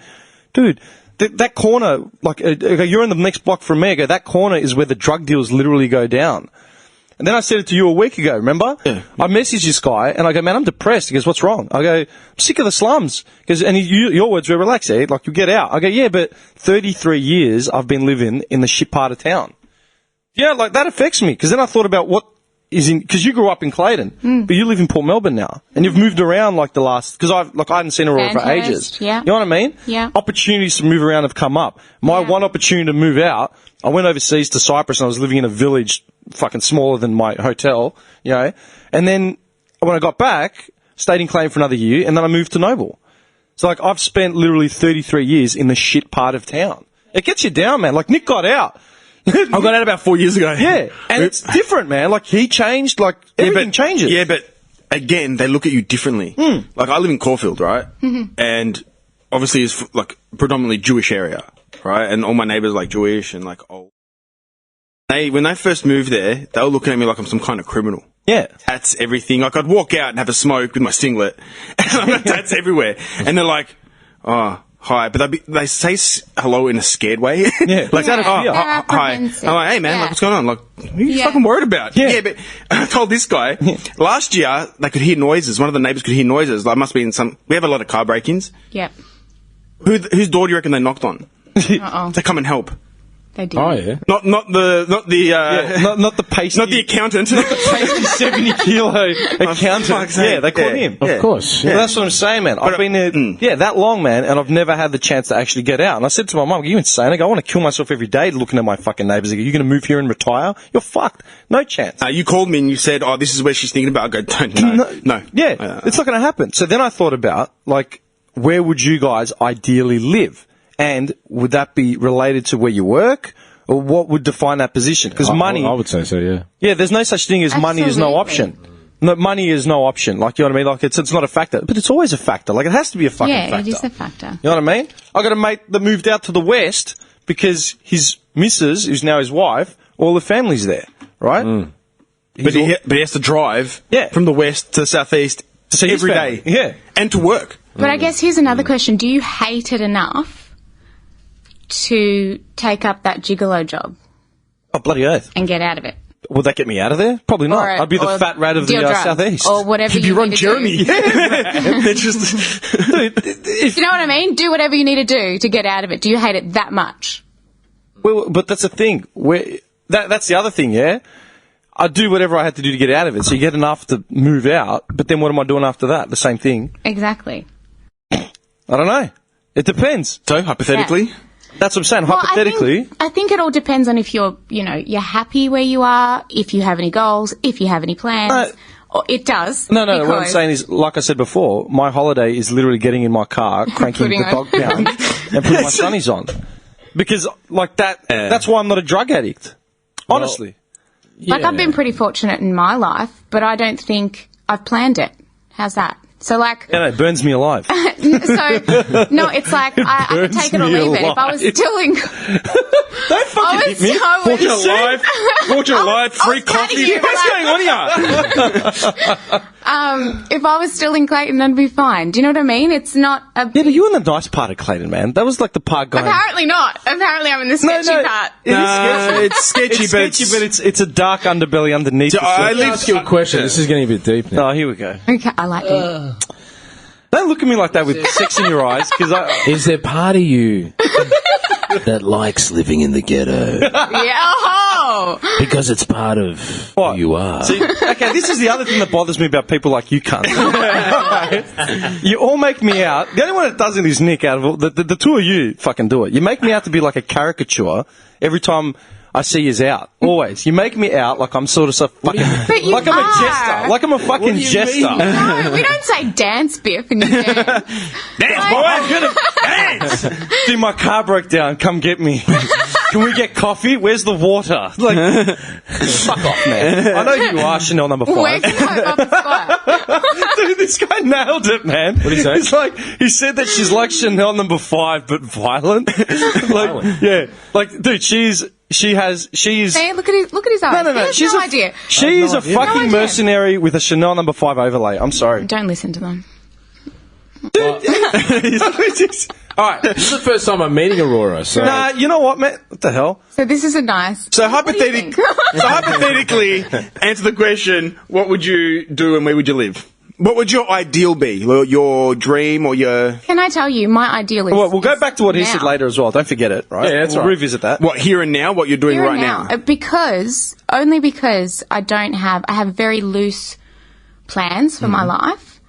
dude, that corner, like, you're in the next block from me. I go, that corner is where the drug deals literally go down. And then I said it to you a week ago, remember? Yeah. I messaged this guy, and I go, man, I'm depressed. He goes, what's wrong? I go, I'm sick of the slums. Your words were, relax, Ed, like, you get out. I go, yeah, but 33 years I've been living in the shit part of town. Yeah, like, that affects me, because then I thought about what is in, because you grew up in Clayton, but you live in Port Melbourne now, and you've moved around, like, I hadn't seen Aurora for ages. Yeah. You know what I mean? Yeah. Opportunities to move around have come up. My one opportunity to move out, I went overseas to Cyprus, and I was living in a village fucking smaller than my hotel, you know, and then when I got back, stayed in Clayton for another year, and then I moved to Noble. So, like, I've spent literally 33 years in the shit part of town. It gets you down, man. Like, Nick got out. I got out about 4 years ago. Yeah, and it's different, man. Like, he changed, like, everything changes. Yeah, but again, they look at you differently. Like, I live in Caulfield, right? And obviously it's, like, predominantly Jewish area, right? And all my neighbours are, like, Jewish and, like, old. When they first moved there, they were looking at me like I'm some kind of criminal. Yeah. Tats, everything. Like, I'd walk out and have a smoke with my singlet, and I've got tats everywhere. And they're like, oh, hi. But they say hello in a scared way. Yeah. Like, Yeah, hi. I'm like, hey, man, like, what's going on? Like, who are you fucking worried about? Yeah, but I told this guy, last year, they could hear noises. One of the neighbours could hear noises. Like, must be in we have a lot of car break-ins. Yep. Whose door do you reckon they knocked on? Uh-oh. To come and help. They did. Oh, yeah. Not the not the pasty, not the accountant. Not the pasty 70 kilo accountant. Yeah, they caught him. Of course. Yeah. Well, that's what I'm saying, man. I've been there, that long, man, and I've never had the chance to actually get out. And I said to my mum, are you insane? I go, I want to kill myself every day looking at my fucking neighbours. I go, you're going to move here and retire? You're fucked. No chance. You called me and you said, oh, this is where she's thinking about. I go, no. Yeah, it's not going to happen. So then I thought about, like, where would you guys ideally live? And would that be related to where you work? Or what would define that position? Because money... I would say so, yeah. Yeah, there's no such thing as money is no option. No, money is no option. Like, you know what I mean? Like, it's not a factor. But it's always a factor. Like, it has to be a fucking factor. Yeah, it is a factor. You know what I mean? I got a mate that moved out to the west because his missus, who's now his wife, all the family's there, right? But he has to drive from the west to the southeast to see every day. Yeah. And to work. But I guess here's another question. Do you hate it enough to take up that gigolo job? Oh, bloody oath. And get out of it? Would that get me out of there? Probably not. I'd be the fat rat of the southeast. Or whatever you run need Jeremy. to do. They're just... Dude, you know what I mean? Do whatever you need to do to get out of it. Do you hate it that much? Well, but that's the thing. That's the other thing, yeah? I do whatever I had to do to get out of it. So you get enough to move out, but then what am I doing after that? The same thing. Exactly. I don't know. It depends. So, hypothetically? That's what I'm saying. Well, Hypothetically. I think it all depends on if you're happy where you are, if you have any goals, if you have any plans. Or it does. No. What I'm saying is, like I said before, my holiday is literally getting in my car, cranking the dog down, and putting my sunnies on. Because, like, that's why I'm not a drug addict. Honestly. Like, I've been pretty fortunate in my life, but I don't think I've planned it. How's that? So, like... Yeah, no, it burns me alive. No, it's like, I could take it or leave it. If I was still in... Don't fucking hit me. Fortune alive, free coffee. What's going on here? If I was still in Clayton, that'd be fine. Do you know what I mean? It's not a... Yeah, but you're in the nice part of Clayton, man. That was like the part going... Apparently not. Apparently I'm in the sketchy part. It's sketchy, but it's a dark underbelly underneath. So let me ask you a question. This is getting a bit deep now. Oh, here we go. Okay, I like it. Don't look at me like that with sex in your eyes, because Is there part of you that likes living in the ghetto? Because it's part of who you are. See, okay, this is the other thing that bothers me about people like you cunts. You all make me out. The only one that does it is Nick. Out of all the two of you, fucking do it. You make me out to be like a caricature every time I see yous out. Always. You make me out like I'm sort of so fucking... like I'm a jester. Like I'm a fucking jester. No, we don't say dance, Biff, and you dance. Dance, boy! I'm gonna dance! Dude, my car broke down. Come get me. Can we get coffee? Where's the water? Like, fuck off, man. I know who you are, Chanel number 5. Where can I go up Dude, this guy nailed it, man. What did he say? It's like, he said that she's like Chanel number 5, but violent. Like, yeah. Like, dude, she's... Hey, look at his eyes. No. She's no idea. She's a fucking mercenary with a Chanel number 5 overlay. I'm sorry. Don't listen to them. All right. This is the first time I'm meeting Aurora. So. Nah, you know what, man? What the hell? So this is a nice... So hypothetically, answer the question, what would you do and where would you live? What would your ideal be? Your dream or your... Can I tell you, my ideal is... Well, we'll go back to what he said now. later as well. Don't forget it, right? Yeah, that's we'll right. revisit that. What, here and now? What you're doing Here right and now? Only because I have very loose plans for my life,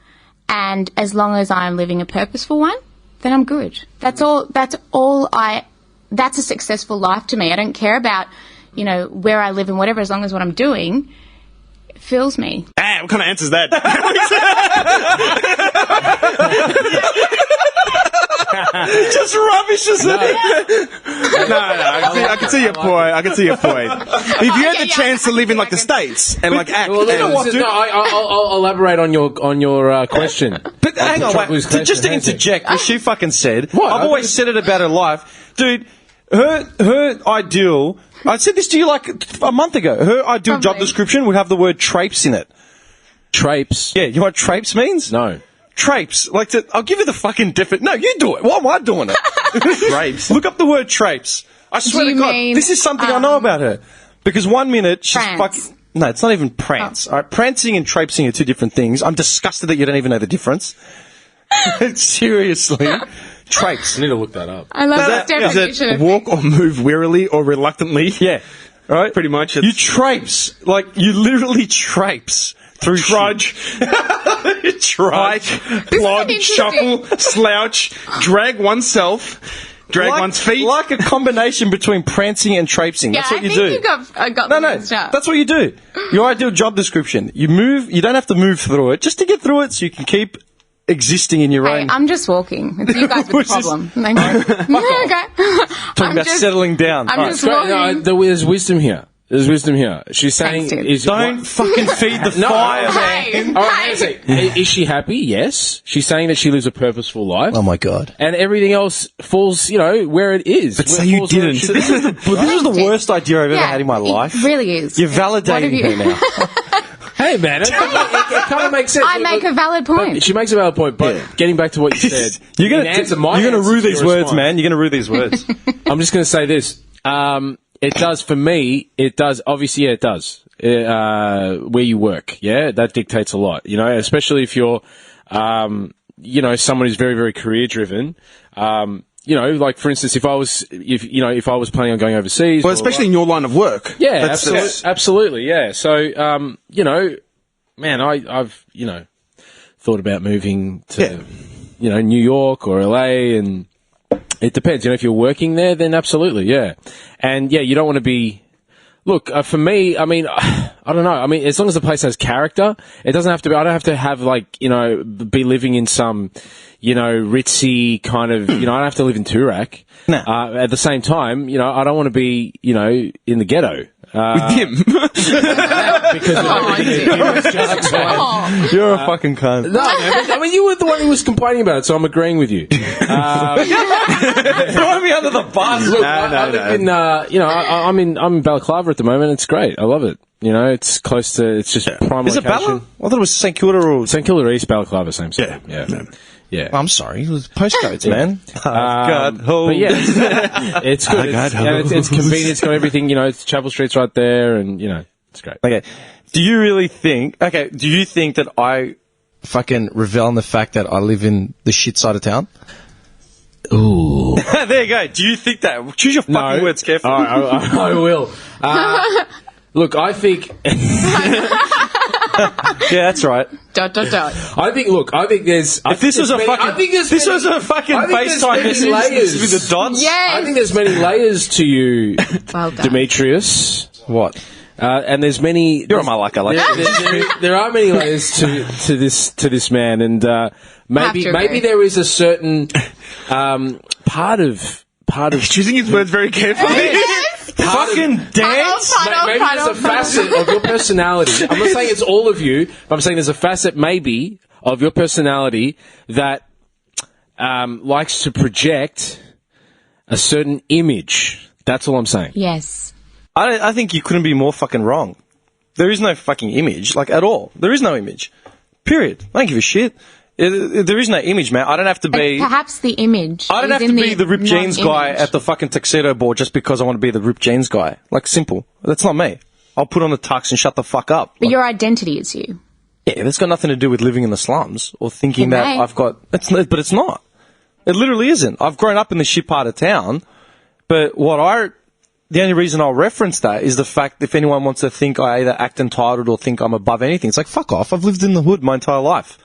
and as long as I'm living a purposeful one, then I'm good. That's a successful life to me. I don't care about, where I live and whatever, as long as what I'm doing fills me. Ah, what kind of answer is that? Just rubbish, isn't it? No, I can see your point. I can see your point. If you had the chance to live in like the States and like act, I'll elaborate on your question. But hang on, wait. Just to interject, what she fucking said. What? I've always said it about her life, dude. Her ideal. I said this to you like a month ago. Her ideal job description would have the word traipse in it. Traipse? Yeah, you know what traipse means? No. Traipse. I'll give you the fucking definition. No, you do it. Why am I doing it? Traipse. Look up the word traipse. I swear to God, this is something I know about her. Because one minute she's fucking... No, it's not even prance. All right, prancing and traipsing are two different things. I'm disgusted that you don't even know the difference. Seriously. Traipse. I need to look that up. I love that definition. Is it walk or move wearily or reluctantly? Yeah. Right? Pretty much. You traipse. Like, you literally traipse through trudge. Trudge. Plod, shuffle, slouch, drag oneself, one's feet. Like a combination between prancing and traipsing. That's what you do. You got No, mixed up. that's what you do. Your ideal job description. You move, you don't have to move through it, just to get through it so you can keep existing in your own... I'm just walking. It's you guys with the problem. Okay. Talking about settling down. I'm just walking. There's wisdom here. She's saying... Don't fucking feed the fire, man. All right, is she happy? Yes. She's saying that she lives a purposeful life. Oh, my God. And everything else falls, where it is. But say you didn't. This is the worst idea I've ever had in my life. It really is. You're validating her now. Hey, man, it kind of makes sense. I make a valid point. She makes a valid point, but getting back to what you said, you're going to rue these words, man. You're going to rue these words. I'm just going to say this. It does, for me, it does. Obviously, yeah, it does. Where you work, yeah, that dictates a lot, especially if you're, someone who's very, very career driven. Like for instance, if I was planning on going overseas, well, especially in your line of work, yeah, absolutely, yeah. So, man, I've thought about moving to, New York or LA, and It depends. You know, if you're working there, then absolutely, yeah. And yeah, you don't want to be. Look, for me, I mean, I don't know. I mean, as long as the place has character, it doesn't have to be. I don't have to have like, you know, be living in some, you know, ritzy kind of. You know, I don't have to live in Toorak. Nah. At the same time, you know, I don't want to be, you know, in the ghetto. With him. Because You're a fucking cunt. No, man, I mean, you were the one who was complaining about it, so I'm agreeing with you. Throw me under the bus. Look, I live in, you know, I'm in Balaclava at the moment. It's great. I love it. You know, it's close to, it's just prime Is it location. Bella? I thought it was St Kilda or... St Kilda East, Balaclava, same side. Yeah. I'm sorry, it was postcodes, man. God, but yeah, it's good. It's convenient. It's got everything. You know, it's Chapel Street's right there, and you know, it's great. Okay. Do you really think... Okay, do you think that I fucking revel in the fact that I live in the shit side of town? Ooh. There you go. Do you think that? Choose your fucking words carefully. I will. Look, I think... Yeah, that's right. Dot. I think there's... If this was a fucking FaceTime message with the dots... Yes. I think there's many layers to you, Well done. Demetrius. What? And there's many... You're on my luck, I like it. There are many layers to this man, and maybe agree. there is a certain part of He's choosing his words very carefully. Fucking dance. Maybe there's a facet of your personality. I'm not saying it's all of you, but I'm saying there's a facet maybe of your personality that likes to project a certain image. That's all I'm saying. Yes. I think you couldn't be more fucking wrong. There is no fucking image, like, at all. There is no image. Period. I don't give a shit. There is no image, man. I don't have to be... Perhaps the image. I don't have to be the ripped jeans guy at the fucking tuxedo board just because I want to be the ripped jeans guy. Like, simple. That's not me. I'll put on the tux and shut the fuck up. But your identity is you. Yeah, that's got nothing to do with living in the slums or thinking It that may. I've got... But it's not. It literally isn't. I've grown up in the shit part of town, but the only reason I'll reference that is the fact if anyone wants to think I either act entitled or think I'm above anything, it's like, fuck off. I've lived in the hood my entire life.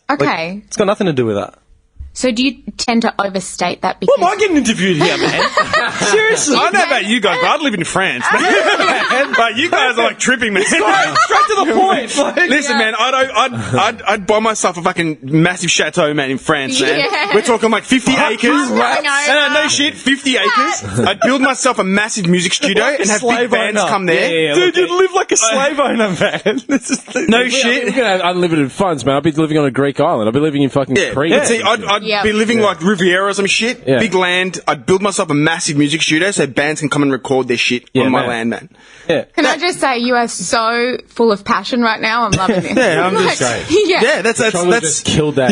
Okay. Like, it's got nothing to do with that. So do you tend to overstate that because... What am I getting interviewed here, man? Seriously. I don't know about you guys, but I'd live in France, man. But you guys are like tripping, man. Straight to the point. Like, Listen, man, I'd buy myself a fucking massive chateau, man, in France, man. Yeah. We're talking like 50 acres. No, No shit, 50 acres. I'd build myself a massive music studio Like a and have slave big bands owner. come there. Dude, you'd live like a slave owner, man. No shit. We're going to have unlimited funds, man. I'll be living on a Greek island. I'll be living in fucking Crete. Yeah. See, I'd be living like Riviera or some shit. Yeah. Big land. I'd build myself a massive music studio so bands can come and record their shit on my land, man. Yeah. Can I just say, you are so full of passion right now. I'm loving it. Yeah, I'm Like, just yeah. that's Just killed that.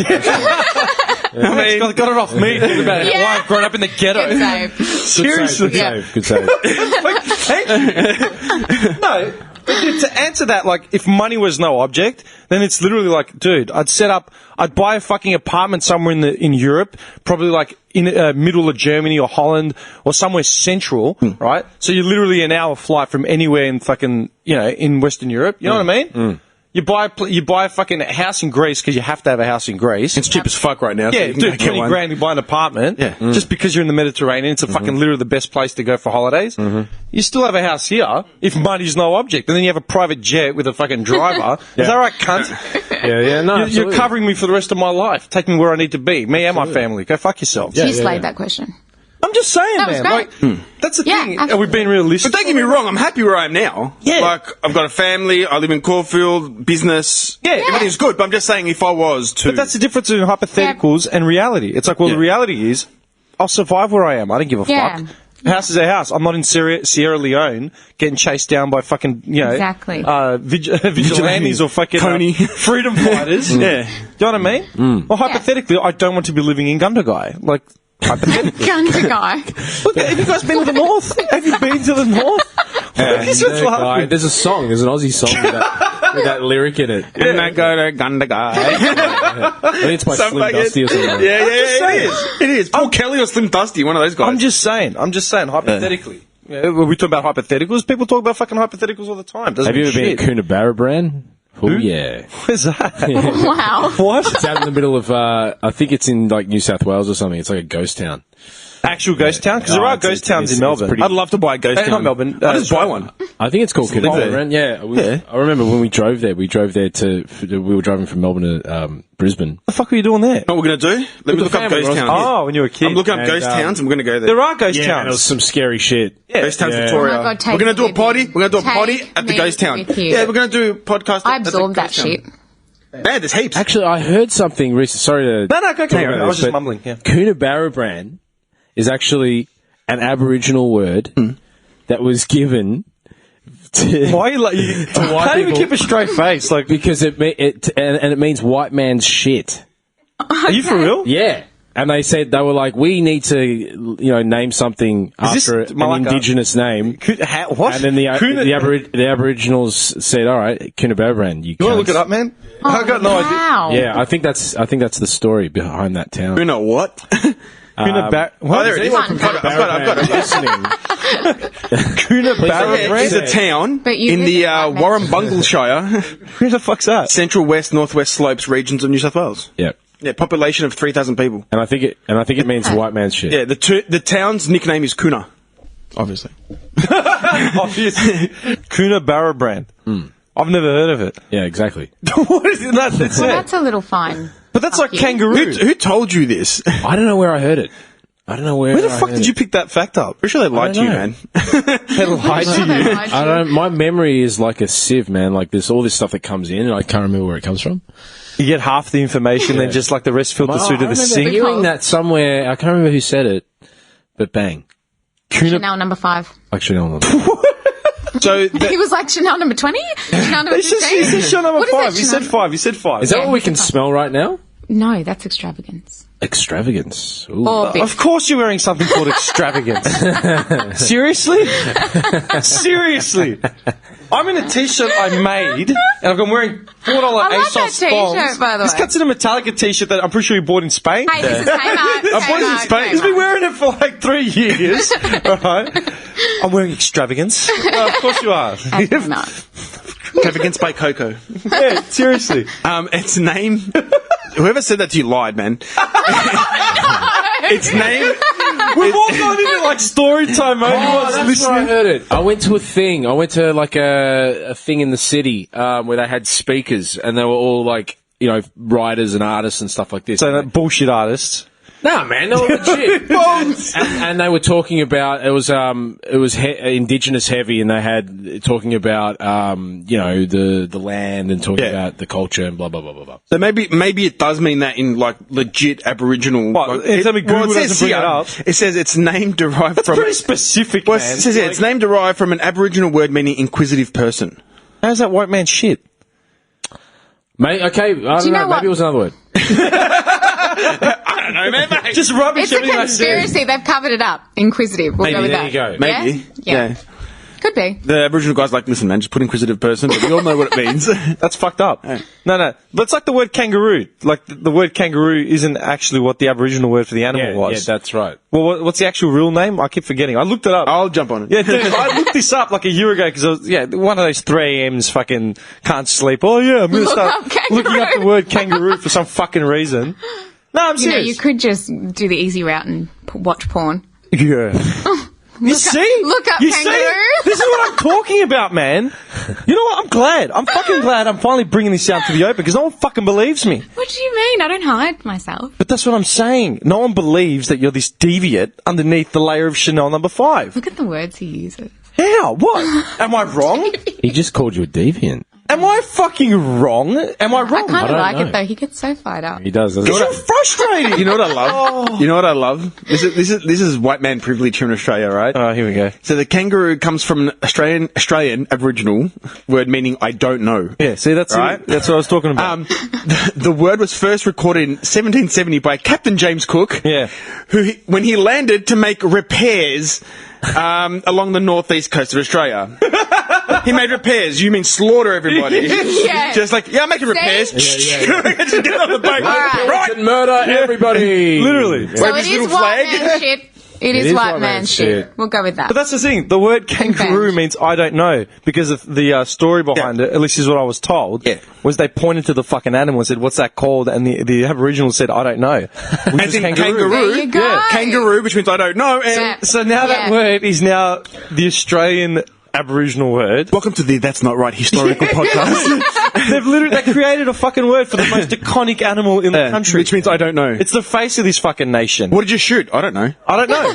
I mean, got it off me. Think about it. Yeah. Why I've grown up in the ghetto. Good save. Seriously. Good save. No, but dude, to answer that, like, if money was no object, then it's literally like, dude, I'd buy a fucking apartment somewhere in Europe, probably like in middle of Germany or Holland or somewhere central, right? So you're literally an hour flight from anywhere in fucking, in Western Europe. You know what I mean? You buy a fucking house in Greece because you have to have a house in Greece. It's cheap as fuck right now. Yeah, so you can dude, go get 20 one. grand, you buy an apartment. Yeah. Just because you're in the Mediterranean, it's a fucking literally the best place to go for holidays. You still have a house here if money's no object. And then you have a private jet with a fucking driver. Is that right, cunt? No, You're covering me for the rest of my life. Take me where I need to be. Me and my family. Go fuck yourself. You slayed that question. I'm just saying, That was man. great. Like, that's the Yeah, thing. absolutely. Are we being realistic? But don't get me wrong, I'm happy where I am now. Yeah. Like, I've got a family, I live in Caulfield, business. Yeah. Everything's good, but I'm just saying if I was to... But that's the difference between hypotheticals and reality. It's like, the reality is, I'll survive where I am. I don't give a Yeah. fuck. A house is a house. I'm not in Sierra Leone getting chased down by fucking, Exactly. vigilantes or fucking Coney. freedom fighters. Yeah. Do you know what I mean? Well, hypothetically, I don't want to be living in Gundagai. Like, hypothetically. Gundagai. Look, have you guys been to the north? Have you been to the north? There's a song. There's an Aussie song with that lyric in it. And I go to Gundagai. I think it's by Slim Dusty or something. It is. Paul Kelly or Slim Dusty, one of those guys. I'm just saying, hypothetically. Yeah, we talk about hypotheticals. People talk about fucking hypotheticals all the time. Have you ever been to Coonabarabran? Oh, yeah. Where's that? Wow. What? It's out in the middle of, I think it's in like New South Wales or something. It's like a ghost town. Actual ghost town? Because there are ghost towns in Melbourne. I'd love to buy a ghost town. Not Melbourne. I'll just buy one. I think it's called Coonabarabran. Yeah, I remember when we drove there. We drove there we were driving from Melbourne to Brisbane. What the fuck were you doing there? You know what we're going to do? Let me look up ghost towns. Oh, when you were a kid. I'm looking up ghost towns and we're going to go there. There are ghost And towns. it was some scary shit. Yeah. Ghost towns Yeah. Victoria. Oh my God, take we're going to do me a party. with We're going to do a Take party at the me ghost town. with you. Yeah, we're going to do a podcast I at the absorbed that ghost town. shit. Man, there's heaps. Actually, I heard something recently. Sorry to No, go talk on. about I was this, just but mumbling. Yeah. Coonabarabran is actually an Aboriginal word that was given to Why are you like? How do you keep a straight face? Like, because it means white man's shit. are you for real? Yeah. And they said, they were like, we need to, name something this after an Malacca? indigenous name. What? And then the Aboriginals said, all right, Coonabarabran, you You want to cunts." look it up, man? I got no idea. Wow. Yeah, I think that's the story behind that town. You know what? Oh, there it is. Anyone from I've got it. Listening. Coonabarabran? It's a town But you in live the in white man's Warrumbungle Shire, Who the fuck's that? central west, northwest slopes regions of New South Wales. Yeah. Yeah, population of 3,000 people. And I think it means white man's shit. Yeah, the town's nickname is Coona. Obviously. Obviously. Coonabarabran. I've never heard of it. Yeah, exactly. What is it? That's Well, it. that's a little fine. But that's like you. kangaroo. Who told you this? I don't know where I heard it. I don't know where. Where the I fuck heard did it. you pick that fact up? Pretty sure they lied to you, know. man. They lied to you. I don't. My memory is like a sieve, man. Like there's all this stuff that comes in, and I can't remember where it comes from. You get half the information, then just like the rest filters through to the I sink. remember hearing that somewhere. I can't remember who said it, but bang. Chanel number 5. Actually, no. So He was like, Chanel number 20? Chanel number He said 15? Chanel number What is 5. that, He said Chanel? 5. He said 5. Is that Yeah, what we he can said smell right now? No, that's extravagance. Extravagance. Ooh. Or big. Of course you're wearing something called extravagance. Seriously? Seriously? I'm in a t-shirt I made, and I'm wearing $4 I love ASOS that t-shirt, bongs. by the This way. cut's in a Metallica t-shirt that I'm pretty sure you bought in Spain. Hey, this is Kmart. I bought it in Spain. He's been wearing it for like 3 years. Alright? I'm wearing extravagance. Of course you are. No. Extravagance by Coco. Yeah, seriously. Its name. Whoever said that to you lied, man. Its name. We've all gone into like story time, mate. Everyone's That's where I listening. heard it. I went to a thing. I went to like a thing in the city where they had speakers, and they were all like, writers and artists and stuff like this. So that bullshit artists. No, man, they were legit. and they were talking about it was indigenous heavy, and they had talking about the land and talking about the culture and blah blah blah blah blah. So maybe it does mean that in like legit Aboriginal. What? It's something Google doesn't bring it up. It says its name derived That's from. pretty specific, Well, man. it says its name derived from an Aboriginal word meaning inquisitive person. How's that white man shit? Mate, okay, I don't you know. know Maybe what? it was another word. I don't know, man. Just rubbish. It's a everything I said. conspiracy. They've covered it up. Inquisitive. We'll go with there that. you go. Maybe. Yeah? Could be. The Aboriginal guy's like, listen, man, just put inquisitive person, but we all know what it means. That's fucked up. No. But it's like the word kangaroo. Like, the word kangaroo isn't actually what the Aboriginal word for the animal was. Yeah, that's right. Well, what's the actual real name? I keep forgetting. I looked it up. I'll jump on it. Yeah, dude, I looked this up like a year ago because I was, one of those 3 a.m.s fucking can't sleep. Oh, yeah, I'm going to start up kangaroo. looking up the word kangaroo for some fucking reason. No, I'm serious. You could just do the easy route and watch porn. Yeah. You see? look up you kangaroo. See? This is what I'm talking about, man. You know what? I'm glad. I'm fucking glad I'm finally bringing this out to the open because no one fucking believes me. What do you mean? I don't hide myself. But that's what I'm saying. No one believes that you're this deviant underneath the layer of Chanel number 5. Look at the words he uses. How? What? Am I wrong? He just called you a deviant. Am I fucking wrong? Am I I wrong? kind of don't like know. it though. He gets so fired up. He does, doesn't he? You're frustrating. You know what I love? You know what I love? This is white man privilege here in Australia, right? Oh, here we go. So the kangaroo comes from an Australian Aboriginal word meaning I don't know. Yeah, see, that's Right? it. That's what I was talking about. The word was first recorded in 1770 by Captain James Cook. Yeah. When he landed to make repairs along the northeast coast of Australia. He made repairs. You mean slaughter everybody? Yeah. Just like, I'm making repairs. Just get on the boat. right. Right. And murder everybody. Literally. So Wave it his is little white flag. man shit. It is white man shit. We'll go with that. But that's the thing. The word kangaroo means I don't know, because of the story behind it, at least is what I was told, was they pointed to the fucking animal and said, what's that called? And the Aboriginal said, I don't know. Which is kangaroo. There you go. Yeah. Kangaroo, which means I don't know. And so now that word is now the Australian Aboriginal word. Welcome to the That's Not Right historical podcast. They created a fucking word for the most iconic animal in the country. Which means I don't know. It's the face of this fucking nation. What did you shoot? I don't know. I don't know.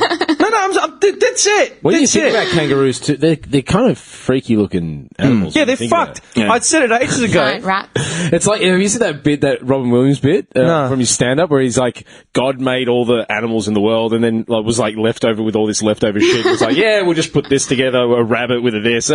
That's it. When you That's think it. about kangaroos, too, they're kind of freaky looking animals. Yeah, they're fucked. Yeah. I'd said it ages ago. Giant rat. It's like, have you seen that bit, that Robin Williams bit from his stand-up, where he's like, God made all the animals in the world, and then was like left over with all this leftover shit. It's like, yeah, we'll just put this together, a rabbit with a this,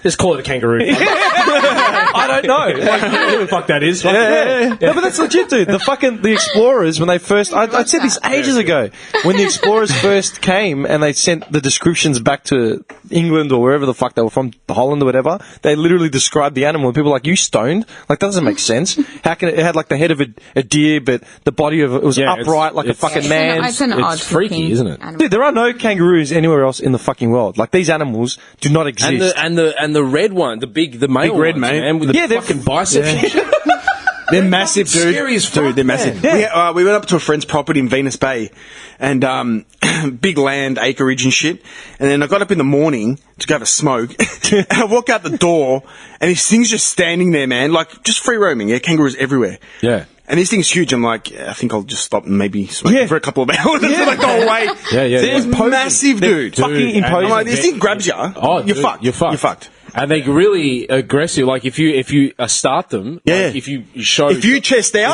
just call it a kangaroo. I don't know. Like, who the fuck that is? Yeah. No, but that's legit, dude. The explorers, when they first, I said this ages ago, when the explorers first came and they sent the descriptions back to England or wherever the fuck they were from, Holland or whatever, they literally described the animal, and people were like, you stoned? Like, that doesn't make sense. How can it had like the head of a deer, but the body of it was upright like a fucking man. It's an odd freaky, isn't it? animal. Dude, there are no kangaroos anywhere else in the fucking world. Like, these animals do not exist. And the red one, the male red ones, mate. man, with the fucking biceps. They're massive, dude. Scary as fuck, dude, they're massive. Yeah. We went up to a friend's property in Venus Bay, and big land, acreage and shit. And then I got up in the morning to go have a smoke, and I walk out the door, and this thing's just standing there, man, like just free roaming. Yeah, kangaroos everywhere. Yeah. And this thing's huge. I'm like, I think I'll just stop and maybe smoke for a couple of hours until I go away. Yeah. They're massive, dude. Fucking imposing. I'm like, this thing grabs you. Oh, you're dude, fucked. You're fucked. You're fucked. And they're really aggressive. Like, if you start them, like, if you chest out,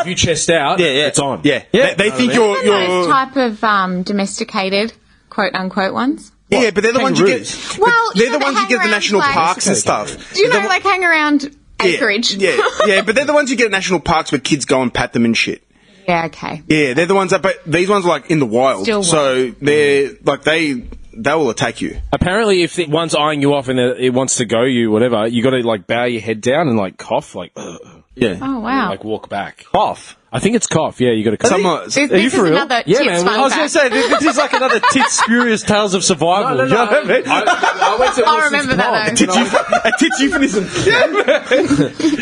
it's on. Yeah. They think Those you're. type of domesticated, quote unquote ones. Yeah, but they're the ones you get. Well, they're the ones you get at the national parks and stuff. Do you know, like, hang around acreage? Yeah, but they're the ones you get at national parks where kids go and pat them and shit. Yeah, okay. Yeah, they're the ones that, but these ones are like in the wild. Still so they're like, they will attack you. Apparently, if one's eyeing you off and it wants to go you, whatever, you got to like bow your head down and like cough, like yeah. Oh wow. Like walk back. Cough. I think it's cough. Yeah, you got to cough. This is for real? another Yeah, tits man, fun I was going to fact. say, this is like another Tits Spurious Tales of Survival. No. You know what I mean? I went to I'll Wilson's remember that, prom. though. A tits euphemism.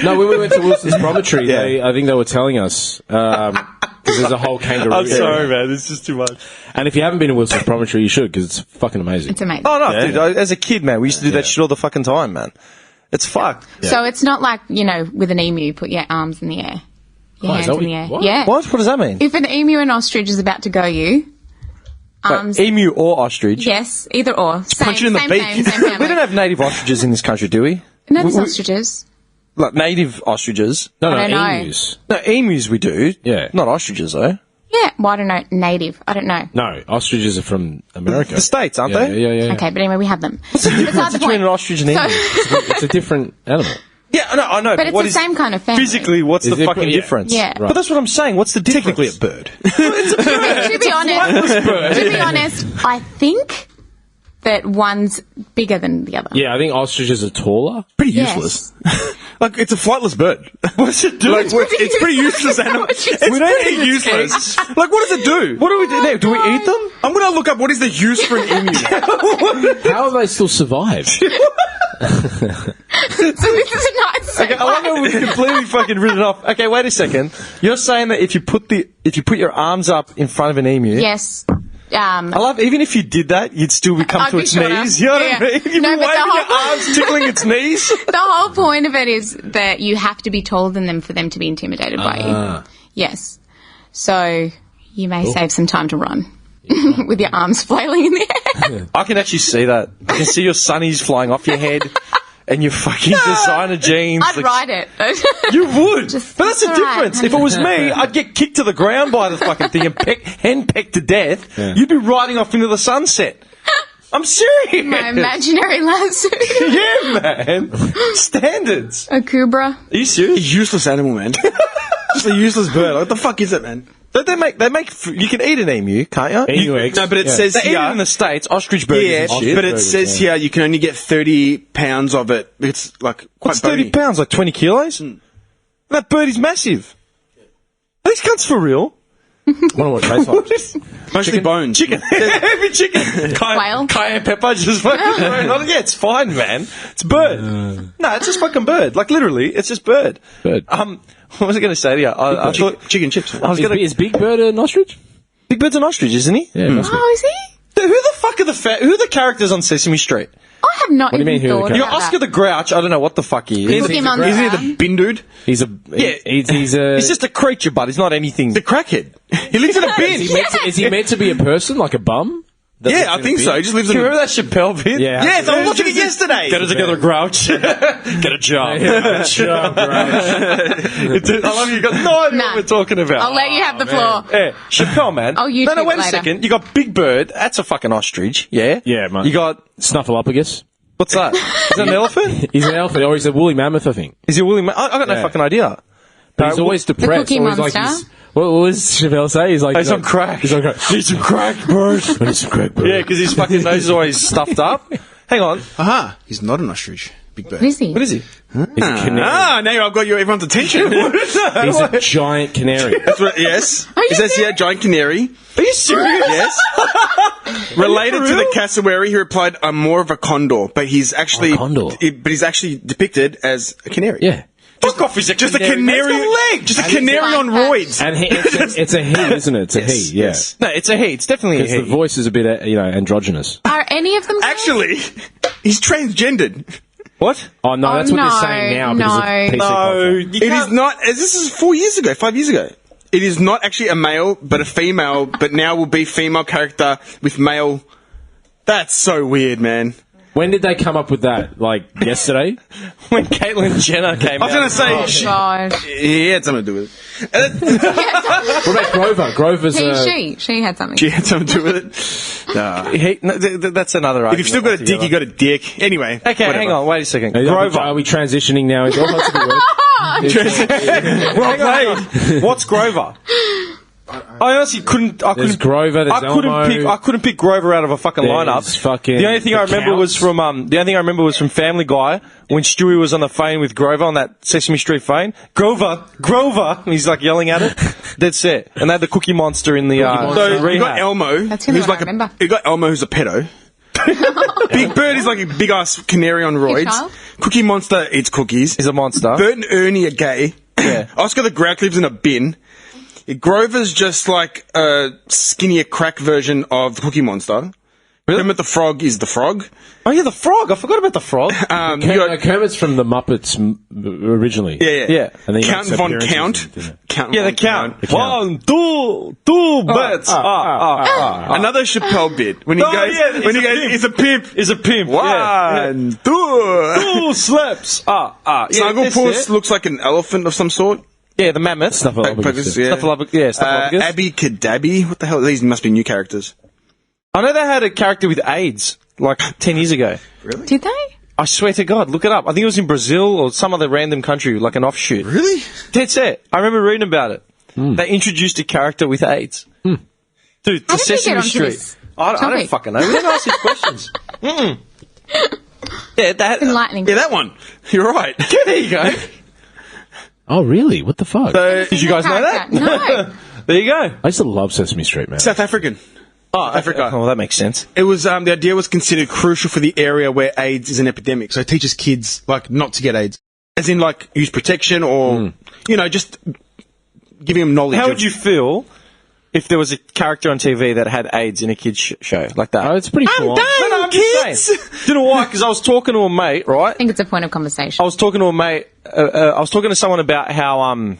No, when we went to Wilson's Promontory, I think they were telling us, because there's a whole kangaroo I'm sorry, area. man. This is too much. And if you haven't been to Wilson's Promontory, you should, because it's fucking amazing. It's amazing. Oh, no, dude. As a kid, man, we used to do that shit all the fucking time, man. It's fucked. So it's not like, with an emu, you put your arms in the air. Your Oh, is hands that in what the you- air. what? Yeah. What does that mean? If an emu and ostrich is about to go you, arms. Wait, emu or ostrich? Yes, either or. Same, punch it in the same beak. name, same family. We don't have native ostriches in this country, do we? No, there's ostriches. Like native ostriches? No, I don't know. emus. No, emus we do. Yeah. Not ostriches, though. Yeah. Well, I don't know. Native. I don't know. No, ostriches are from America. The States, aren't yeah, they? Yeah. Okay, but anyway, we have them. What's the difference between an ostrich and an emu? It's a different animal. Yeah, I know. But it's what the is same kind of family. Physically, what's Is the it- fucking yeah. difference? Yeah. But that's what I'm saying. What's the difference? Technically a bird. to be honest, I think that one's bigger than the other. Yeah, I think ostriches are taller. Pretty Yes. useless. Like, it's a flightless bird. What's it do? Like, it's pretty useless animal. It's We don't pretty eat its useless. Like, what does it do? What do we do now? Do we eat them? I'm going to look up what is the use for an emu. How have they still survived? So this is a nice Okay, I love how we've completely fucking written off. Okay, wait a second. You're saying that if you put your arms up in front of an emu, Yes. I love even if you did that, you'd still come I'd to be its shorter. knees. You know what I Yeah. mean? You'd No, be but the waving your whole- arms, tickling its knees. The whole point of it is that you have to be taller than them for them to be intimidated by you. Yes. So you may save some time to run with your arms flailing in the air. I can actually see that. I can see your sunnies flying off your head and your fucking designer jeans. I'd ride it. You would. But that's the it's all right, difference. If it was me, I'd get kicked to the ground by the fucking thing and henpecked to death. Yeah. You'd be riding off into the sunset. I'm serious. My imaginary lasso. Yeah, man. Standards. A cobra. Are you serious? Useless animal, man. Just a useless bird. What the fuck is it, man? Don't they make you can eat an emu, can't you? Emu eggs. No, but it Yeah. says They eat here. it in the States, ostrich burgers Yeah, and shit. but it burgers, says here you can only get 30 pounds of it. It's like quite What's 30 bony. pounds? Like 20 kilos? That bird is massive. Are these cunts for real? wonder what it tastes like. Mostly bones. Chicken. Heavy chicken. Quail. Cayenne pepper just fucking thrown on it. Yeah, it's fine, man. It's bird. No, it's just fucking bird. Like, literally, it's just bird. Bird. What was I going to say to you? I thought Chicken chips. I was going to... Is Big Bird an ostrich? Big Bird's an ostrich, isn't he? Yeah, must be. Oh, is he? Who the fuck are who are the characters on Sesame Street? I have not What do you even mean, who thought the You about got Oscar that. the Grouch. I don't know what the fuck he is. Cookie Monster. Isn't he the bin dude? He's a he's a He's just a creature, but he's not anything. The crackhead. He lives in a bin. is he meant to be a person like a bum? That lives Yeah, I in a think bin? so. He just lives Do in you a... remember that Chappelle bit? Yeah. Yes, I was watching it yesterday. Get it together, Grouch. Get a job. I love you. You got no idea Nah. what we're talking about. I'll let you have the floor. Yeah, Chappelle, man. I'll YouTube No, wait it a later. second. You got Big Bird. That's a fucking ostrich. Yeah. Yeah, mate. You got Snuffleupagus. what's that? Is that an elephant? He's an elephant, or he's a woolly mammoth, I think. Is he a woolly man? I got no Yeah. fucking idea. But he's always depressed. Cookie always Monster. like he's, what does Chappelle say? He's like He's on crack. He's on crack. Need some crack, bro. I need some crack, bro. Yeah, because his fucking nose is always stuffed up. Hang on. Aha, he's not an ostrich. Big Bird. What is he? What is he? He's a canary. Now I've got everyone's attention. He's a giant canary. That's what, yes. Are you It says here, serious? giant canary. Are you serious? Yes. Related to the cassowary, he replied, "I'm more of a condor, but he's actually condor. But he's actually depicted as a canary." Yeah. Fuck off, he's Just a canary. Just a canary on roids. And it's a he, isn't it? It's a he, yeah. yes. No, it's a he. It's definitely a Because he. the voice is a bit, androgynous. Are any of them gay? Actually, he's transgendered. What? Oh, no, that's what they're saying now because of PC culture. It is not. This is 4 years ago, 5 years ago. It is not actually a male, but a female. But now will be female character with male. That's so weird, man. When did they come up with that? Like, yesterday? When Caitlyn Jenner came out. I was going to say, God. he had something to do with it. What about Grover? Grover's She had something. She had something to do with it. Nah. That's another If argument. you've still got a dick, you got a dick. Anyway. Okay, whatever. hang on. Wait a second. Are Grover. we transitioning now? Oh, that's a good word. Well played. What's Grover? I honestly couldn't. There's Grover, there's Elmo. I couldn't pick Grover out of a fucking There's lineup. fucking the only thing I the remember was Counts. from Family Guy when Stewie was on the phone with Grover on that Sesame Street phone. Grover, and he's like yelling at it. That's it. And they had the Cookie Monster in the So you rehab. got Elmo, That's the only who's one like I remember. you got Elmo, who's a pedo. Big Bird is like a big ass canary on roids. child. Cookie Monster eats cookies. He's a monster. Bert and Ernie are gay. Yeah. Oscar the Grouch lives in a bin. Grover's just like a skinnier crack version of the Cookie Monster. Kermit the Frog is the frog. Oh yeah, the frog. I forgot about the frog. You got, Kermit's from the Muppets originally. Yeah. And then he Count makes Von appearances Count. and, didn't it? Count Yeah, the Von count. The count. 1, 2 bets. Another Chappelle bit when he Oh, goes, yeah, when he it's a goes, pimp. it's a pimp. Is a pimp. One, two. 2 slaps. Snugglepuss looks like an elephant of some sort. Yeah, the mammoth. Snuffleupagus. Yeah. Snuffleupagus. Abby Kadabi. What the hell? These must be new characters. I know they had a character with AIDS like 10 years ago. Did they? I swear to God, look it up. I think it was in Brazil or some other random country, like an offshoot. Really? That's it. I remember reading about it. They introduced a character with AIDS. Dude, the How did we get Sesame onto Street. this I don't topic? fucking know. We never ask these questions. Yeah, that. Enlightening. Yeah, that one. You're right. Yeah, there you go. Oh, really? What the fuck? Did you guys know that? No. There you go. I used to love Sesame Street, man. South African. Oh, Africa. Oh, well, that makes sense. It was the idea was considered crucial for the area where AIDS is an epidemic. So it teaches kids like not to get AIDS, as in like use protection or just giving them knowledge. How would you feel if there was a character on TV that had AIDS in a kids' show like that? Oh, it's pretty cool. No, I'm just saying. Do you know why? Because I was talking to a mate, right? I think it's a point of conversation. I was talking to a mate. I was talking to someone about how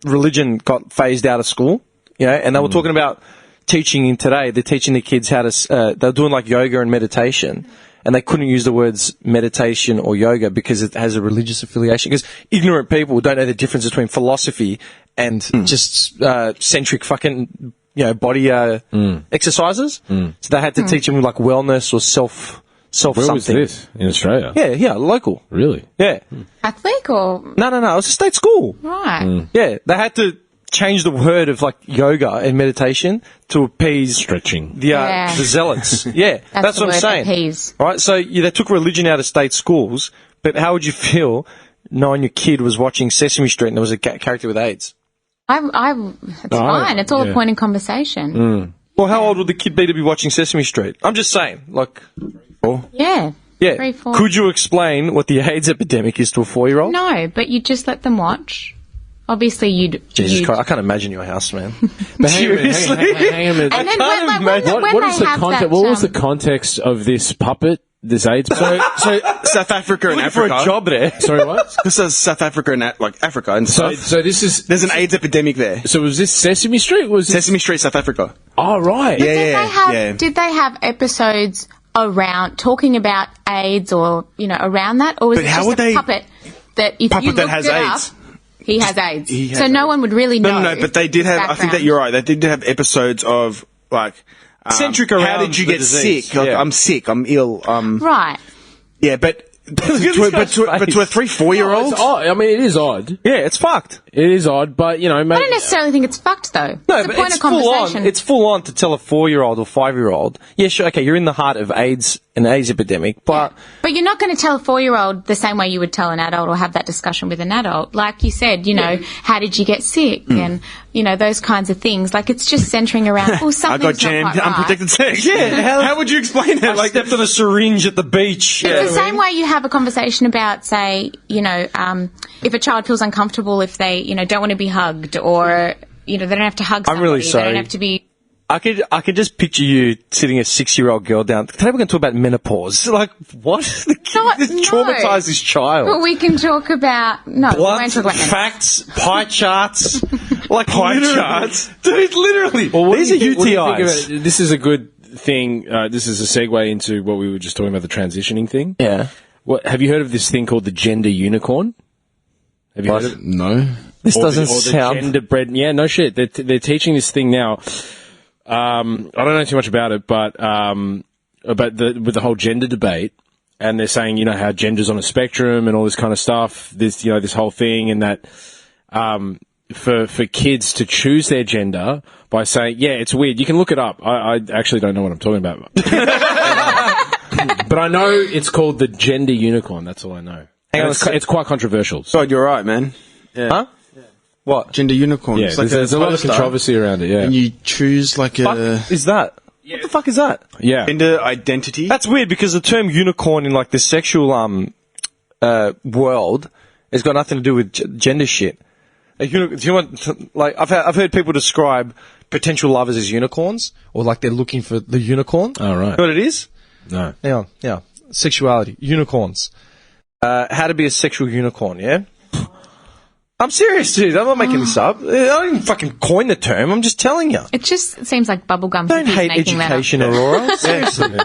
religion got phased out of school. And they were talking about teaching today. They're teaching the kids how to. They're doing like yoga and meditation, and they couldn't use the words meditation or yoga because it has a religious affiliation. Because ignorant people don't know the difference between philosophy and just centric fucking body exercises. So they had to teach them like wellness or self Where something. was this? In Australia? Yeah, local. Really? Yeah. Catholic or No, it was a state school. right? Yeah, they had to change the word of like yoga and meditation to appease Stretching. the zealots. Yeah, that's the what I'm word, saying. appease. Right, so they took religion out of state schools, but how would you feel knowing your kid was watching Sesame Street and there was a character with AIDS? It's fine. It's all a point in conversation. Well, how old would the kid be to be watching Sesame Street? I'm just saying, like... Yeah. Yeah. 3, 4. Could you explain what the AIDS epidemic is to a 4-year-old? No, but you just let them watch. Obviously, Jesus Christ, I can't imagine your house, man. But Seriously? hang on a minute. And then when What they is the have context? that, What was the context of this puppet? This AIDS. So South Africa and for Africa. a job there. Sorry, what? This is South Africa and Africa and So stuff. this is. There's an AIDS epidemic there. So was this Sesame Street? Was this? Sesame Street, South Africa. Oh, right. Yeah. Did they have episodes around talking about AIDS or around that, or was But it how just would a they- puppet that if Puppet you that looked has it AIDS. up, he has AIDS? He has so no AIDS. one would really know. No, but they did his have. I think background. that you're right. They did have episodes of like Centric how around did you the get disease, sick? Like, yeah. I'm sick. I'm ill. Right. Yeah, but to a 3, 4-year-old. It's odd. I mean, it is odd. Yeah, it's fucked. It is odd, but I don't necessarily think it's fucked though. No, it's a but point it's of full on. conversation. It's full on to tell a 4-year-old or 5-year-old. Yeah, sure. Okay, you're in the heart of AIDS, an AIDS epidemic, but But you're not going to tell a 4-year-old the same way you would tell an adult or have that discussion with an adult. Like you said, how did you get sick? And, those kinds of things. Like, it's just centering around, I something's got jammed. not quite right. Unprotected sex. Yeah, How would you explain it? I stepped on a syringe at the beach. It's the same way you have a conversation about, say, if a child feels uncomfortable, if they, don't want to be hugged, or, they don't have to hug somebody. I'm really They sorry. don't have to be... I could just picture you sitting a 6-year-old girl down. Today we're going to talk about menopause. Like, what? The kid No. traumatized this child. But we can talk about... No, we What? won't talk about menopause. Facts, pie charts, like Pie literally- charts? dude. Literally, Well, these are what do you think UTIs. about it? This is a good thing. This is a segue into what we were just talking about, the transitioning thing. Yeah, Have you heard of this thing called the gender unicorn? Have you heard of it? No. this doesn't or the sound. gender bread. Yeah, no shit. They're teaching this thing now. I don't know too much about it, but with the whole gender debate, and they're saying how gender's on a spectrum and all this kind of stuff. This this whole thing, and that for kids to choose their gender by saying, yeah, it's weird. You can look it up. I actually don't know what I'm talking about, but I know it's called the gender unicorn. That's all I know. Hang on, It's quite controversial. God, you're right, man. Yeah. Huh? What? Gender unicorn. Yeah, It's like there's a lot of poster, controversy around it. Yeah, And you choose like Fuck a is that? What the fuck is that? yeah. gender identity. That's weird because the term unicorn in like the sexual world has got nothing to do with gender shit. Do you want like I've heard people describe potential lovers as unicorns, or like they're looking for the unicorn. All right. You know what it is? No. Yeah. Sexuality, unicorns. How to be a sexual unicorn? Yeah. I'm serious, dude. I'm not making this up. I didn't fucking coin the term. I'm just telling you. It just seems like bubblegum. Don't hippies hate making that up. education, Aurora. Seriously.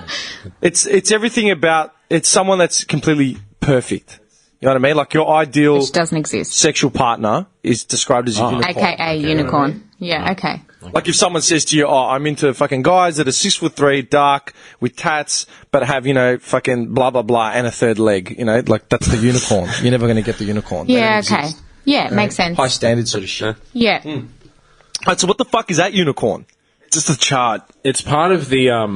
It's everything about. It's someone that's completely perfect. You know what I mean? Like your ideal Which doesn't exist. sexual partner is described as a unicorn. AKA unicorn. Yeah, okay. Like if someone says to you, "Oh, I'm into fucking guys that are 6'3", dark, with tats, but have fucking blah blah blah and a third leg." Like that's the unicorn. You're never going to get the unicorn. They Yeah, don't okay. exist. Yeah, makes sense. High standard sort of shit. Yeah. Right, so what the fuck is that unicorn? It's just a chart. It's part of the. Yeah.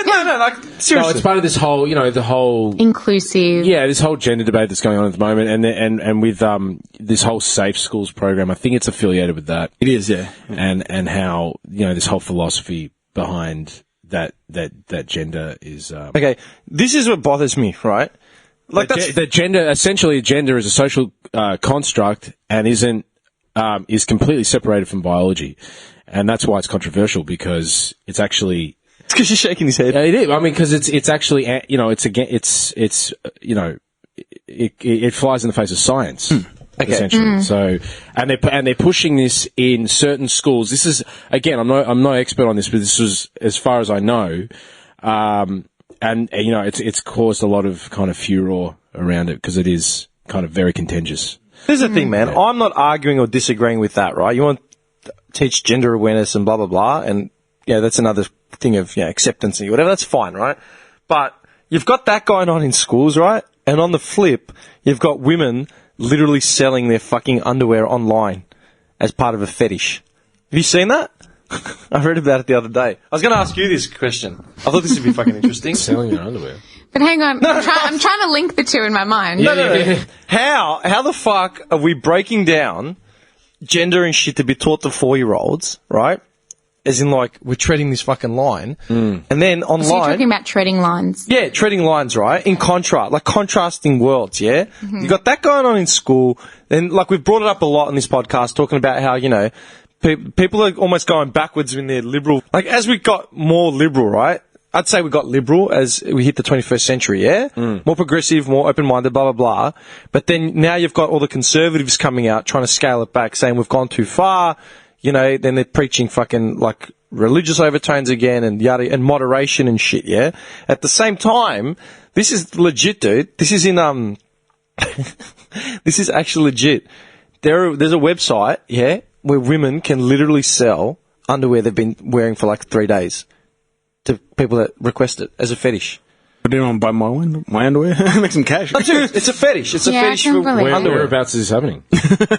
no, like seriously. No, it's part of this whole, the whole. Inclusive. Yeah, this whole gender debate that's going on at the moment, and with this whole Safe Schools program, I think it's affiliated with that. It is, yeah. And how this whole philosophy behind that gender is. Okay, this is what bothers me, right? Like That gender, essentially, gender is a social construct and is completely separated from biology, and that's why it's controversial because it's actually. It's because you're shaking his head. Yeah, it is. I mean, because it's actually it flies in the face of science. Okay. Essentially. So, and they're pushing this in certain schools. This is, again, I'm no expert on this, but this was, as far as I know, and it's caused a lot of kind of furor around it because it is kind of very contentious. Here's the thing, man. I'm not arguing or disagreeing with that, right? You want to teach gender awareness and blah, blah, blah. And, that's another thing of, acceptance and whatever. That's fine, right? But you've got that going on in schools, right? And on the flip, you've got women literally selling their fucking underwear online as part of a fetish. Have you seen that? I read about it the other day. I was going to ask you this question. I thought this would be fucking interesting. Selling your underwear. But hang on, I'm trying to link the two in my mind. No. How the fuck are we breaking down gender and shit to be taught to 4-year-olds, right? As in, like, we're treading this fucking line. And then online... So you're talking about treading lines. Yeah, treading lines, right? In contrast, like contrasting worlds, yeah? You got that going on in school, and like we've brought it up a lot in this podcast, talking about how, you know, people are almost going backwards when they're liberal. Like, as we got more liberal, right? I'd say we got liberal as we hit the 21st century, yeah? More progressive, more open-minded, blah, blah, blah. But then now you've got all the conservatives coming out trying to scale it back, saying we've gone too far. You know, then they're preaching fucking, like, religious overtones again and yada, and moderation and shit, yeah? At the same time, this is legit, dude. This is in, this is actually legit. There's a website, yeah, where women can literally sell underwear they've been wearing for like 3 days to people that request it as a fetish. But they don't buy my underwear. Make some cash. No, dude, it's a fetish. It's a fetish for underwear. Whereabouts is this happening?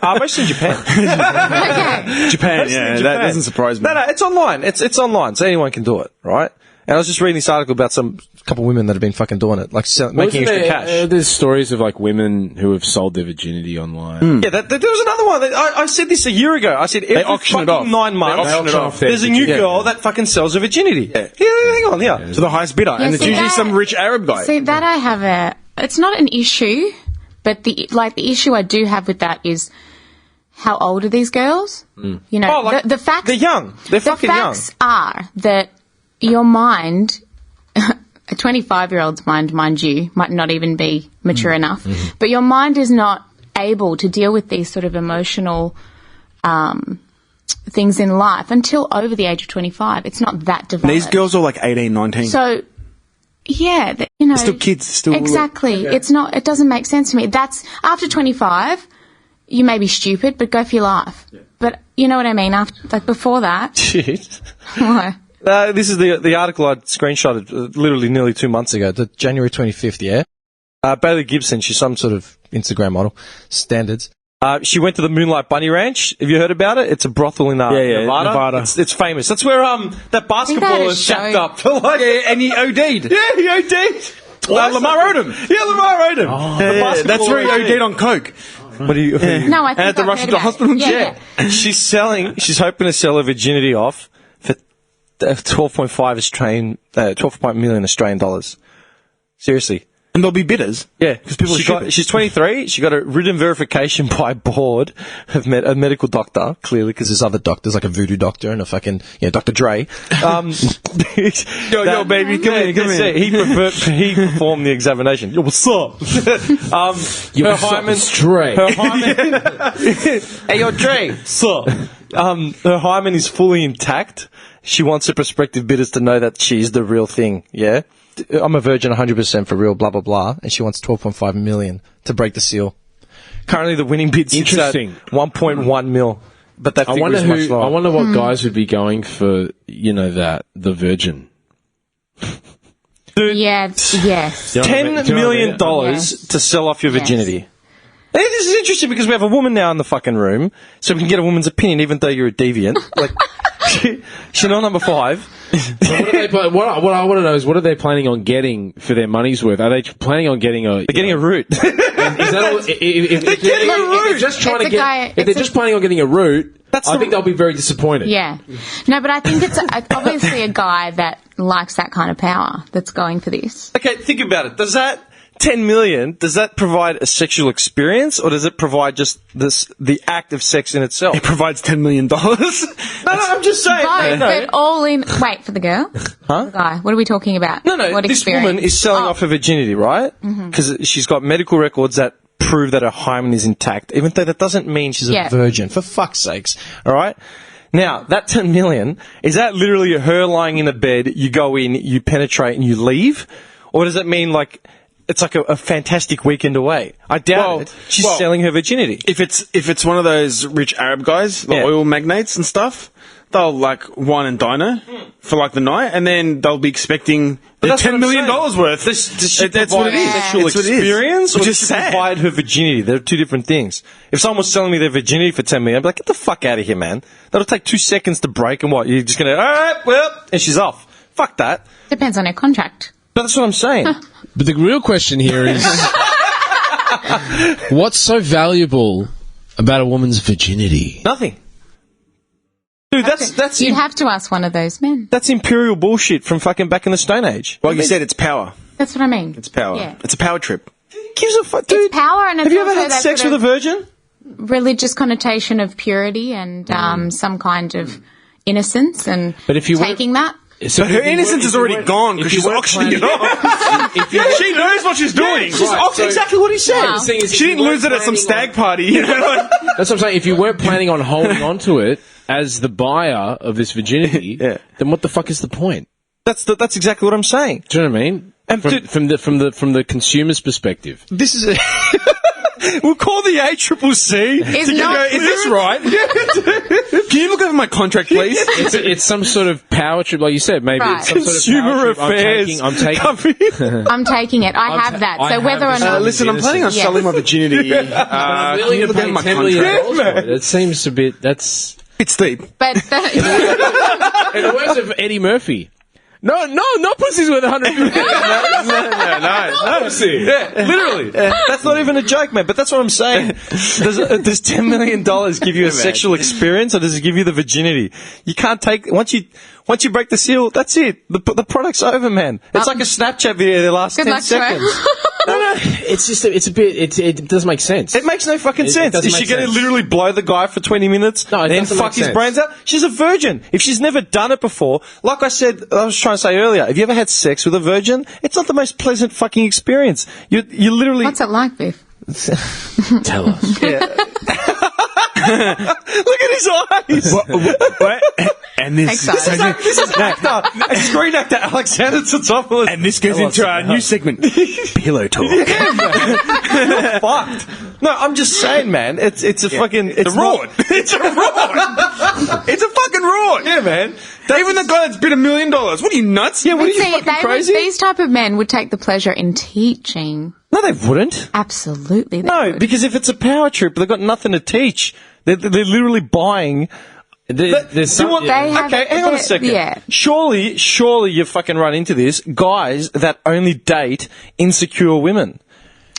Mostly in Japan. Okay. Japan, yeah, that doesn't surprise me. No, it's online. It's online, so anyone can do it, right? And I was just reading this article about some couple of women that have been fucking doing it, like making extra cash. There's stories of like women who have sold their virginity online. Yeah, there was another one. I said this a year ago. I said every auction it fucking off. 9 months, They there's a new girl that fucking sells her virginity. Yeah, hang on, yeah. To the highest bidder. And it's see usually that- some rich Arab guy. See, that I have it's not an issue, but the issue I do have with that is how old are these girls? You know, Oh, like, the facts... they're young. They're fucking young. The facts are that your mind... A 25-year-old's mind you, might not even be mature enough. But your mind is not able to deal with these sort of emotional things in life until over the age of 25. It's not that developed. These girls are like 18, 19. So, yeah, you know... They're still kids. Still Exactly. It's not... It doesn't make sense to me. That's... After 25, you may be stupid, but go for your life. Yeah. But you know what I mean? After, like, before that... Shit. What? This is the article I screenshotted literally nearly 2 months ago, the January 25th, yeah? Bailey Gibson, she's some sort of Instagram model, standards. She went to the Moonlight Bunny Ranch. Have you heard about it? It's a brothel in Nevada. It's famous. That's where that basketballer shacked up. And he OD'd. Yeah, he OD'd. Lamar Odom. Yeah, Lamar Odom. Oh, that's where he OD'd on coke. What do you... No, I think And at the I've rush heard to the about hospital? it. Yeah. She's hoping to sell her virginity off for 12.5 million Australian dollars. Seriously. And there'll be bidders. Yeah. Because people She's 23. She got a written verification by a board of a medical doctor, clearly, because there's other doctors, like a voodoo doctor and a fucking, Dr. Dre. Yo, baby, come here. He performed the examination. Yo, what's up? Her hymen. Dre. Her hymen. Hey, yo, Dre. Sup? Her hymen is fully intact. She wants her prospective bidders to know that she's the real thing, yeah? I'm a virgin 100% for real, blah, blah, blah. And she wants 12.5 million to break the seal. Currently, the winning bid sits at 1.1 mil. But that figure is much lower. I wonder what guys would be going for, the virgin. Dude, Yes. $10 million to sell off your virginity. Hey, this is interesting because we have a woman now in the fucking room, so we can get a woman's opinion even though you're a deviant. Like, Chanel number 5. What I want to know is what are they planning on getting for their money's worth? Are they planning on getting a... They're getting a root. Is that all? They're getting a root! If they're just planning on getting a root, I think they'll be very disappointed. Yeah. No, but I think it's obviously a guy that likes that kind of power that's going for this. Okay, think about it. Does that 10 million, does that provide a sexual experience, or does it provide just the act of sex in itself? It provides $10 million. No, I'm just saying. But all in... Wait, for the girl? Huh? The guy. What are we talking about? No, what this experience? woman is selling off her virginity, right? Because she's got medical records that prove that her hymen is intact, even though that doesn't mean she's a virgin, for fuck's sakes, all right? Now, that 10 million, is that literally her lying in a bed, you go in, you penetrate, and you leave? Or does it mean, like... It's like a fantastic weekend away. I doubt it. She's selling her virginity. If it's one of those rich Arab guys, the oil magnates and stuff, they'll like wine and dine her for like the night, and then they'll be expecting $10 million worth. Does she That's what it is. Sexual It's what it is. experience, or Which does is she sad. provide her virginity? They're two different things. If someone was selling me their virginity for $10 million, I'd be like, get the fuck out of here, man. That'll take 2 seconds to break, and what? You're just gonna, all right, well, and she's off. Fuck that. Depends on her contract. But that's what I'm saying. But the real question here is, what's so valuable about a woman's virginity? Nothing. Dude, that's You'd have to ask one of those men. that's imperial bullshit from fucking back in the Stone Age. Like you said, it's power. That's what I mean. It's power. Yeah. It's a power trip. Gives a fuck, dude. It's power, and it's Have you ever also had that sex sort with a of virgin? religious connotation of purity and some kind of innocence, and But if you weren't- taking that. So But her innocence is already gone because she's auctioning it off. She knows what she's doing. She's auctioning Exactly what he said. Wow. The thing is, if She you didn't lose weren't it at some planning stag party. You know? Like, That's what I'm saying. If you weren't planning on holding on to it as the buyer of this virginity, Yeah. then what the fuck is the point? That's exactly what I'm saying. Do you know what I mean? And From the consumer's perspective. This is a... We'll call the ACCC. Is to not- go, is this right? can you look over my contract, please? It's some sort of power trip, like you said. Maybe Right. it's some Consumer sort of power trip. affairs. I'm taking. I'm taking it. I have that. I So have whether or this- not. Listen, I'm planning on Yeah. selling my virginity. I'm Can willing you to look over pay my $10 million contract? for it. It seems a bit. That's It's steep. But in the words of Eddie Murphy. No, not pussy's worth 150. No. Pussy. Yeah, literally. That's not even a joke, man. But that's what I'm saying. Does $10 million give you a sexual experience, or does it give you the virginity? You can't take once you break the seal. That's it. The product's over, man. It's like a Snapchat video. The last good 10 luck to her. seconds. No. It's just. It's a bit. It doesn't make sense. It makes no fucking sense. doesn't Is she make going to sense. literally blow the guy for 20 minutes? No, it then doesn't fuck make his sense. brains out? She's a virgin. If she's never done it before, like I said, I was trying to say earlier, have you ever had sex with a virgin? It's not the most pleasant fucking experience. You literally... What's it like, Biff? Tell us. Look at his eyes. What? And this Excited. This is actor, a screen actor, Alexander Tsotopoulos. and this goes into our new segment, Pillow Talk. Fucked. No, I'm just saying, man. It's a fucking... It's a rod. It's a rod. It's a fucking rod. Yeah, man. Even the guy that's bid $1 million. What are you nuts? Yeah, what are you See, fucking crazy? these type of men would take the pleasure in teaching. No, they wouldn't. Absolutely. They No, would. because if it's a power trip, they've got nothing to teach. They're literally buying... There's Do you some, want- They have- okay, hang on a they- second. yeah. Surely you fucking run into this. Guys that only date insecure women.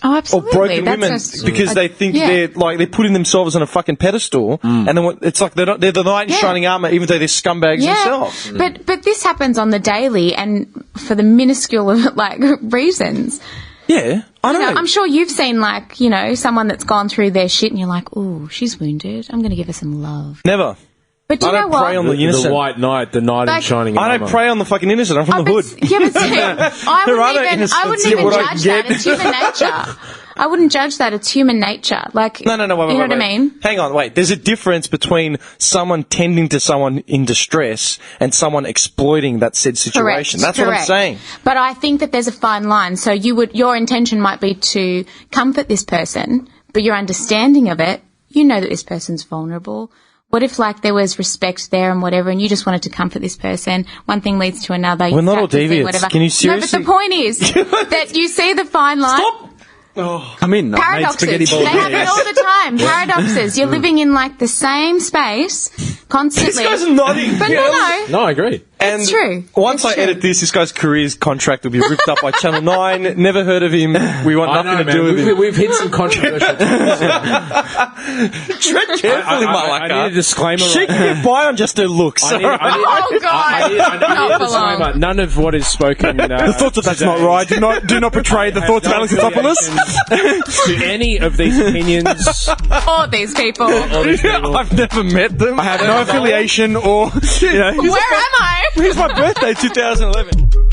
Oh, Or absolutely. broken That's women just- because they think yeah. they're putting themselves on a fucking pedestal, and then it's like they're the knight in Yeah. shining armor, even though they're scumbags themselves. But this happens on the daily and for the minuscule of reasons. Yeah, I You know. know, I'm sure you've seen someone that's gone through their shit and you're like, ooh, she's wounded. I'm going to give her some love. Never. But do I you know don't what? prey on the the innocent. white knight, the knight in Like- shining I armor. don't prey on the fucking innocent. I'm from the hood. Yeah, but see, I There are no wouldn't innocents. even Yeah, what I judge get. that. It's human nature. I wouldn't judge that. It's human nature. No, wait, you know what I mean? Hang on, wait. There's a difference between someone tending to someone in distress and someone exploiting that said situation. That's what I'm saying. But I think that there's a fine line. So your intention might be to comfort this person, but your understanding of it, you know that this person's vulnerable. What if, there was respect there and whatever, and you just wanted to comfort this person? One thing leads to another. We're not all practice it, deviants. whatever. Can you No, seriously- but the point is that you see the fine line. Stop! Come in. I've made Paradoxes. spaghetti They happen bolognese. all the time. Paradoxes. You're living in the same space constantly. This guy's nodding. But no. No, I agree. And It's true. Once It's I true. edit this guy's career's contract will be ripped up by Channel 9. Never heard of him. We want I nothing know, to do man. with him. We've hit some controversial topics. Tread carefully, I need a disclaimer. She can get by on just her looks. I need Oh, God. I need Not a for long. disclaimer. None of what is spoken. The thoughts of that's not right. Do not portray the thoughts of Alex Tsotopoulos. to any of these opinions. All these people. All these people. I've never met them. I have no affiliation or, you know. Where am I? Here's my birthday, 2011.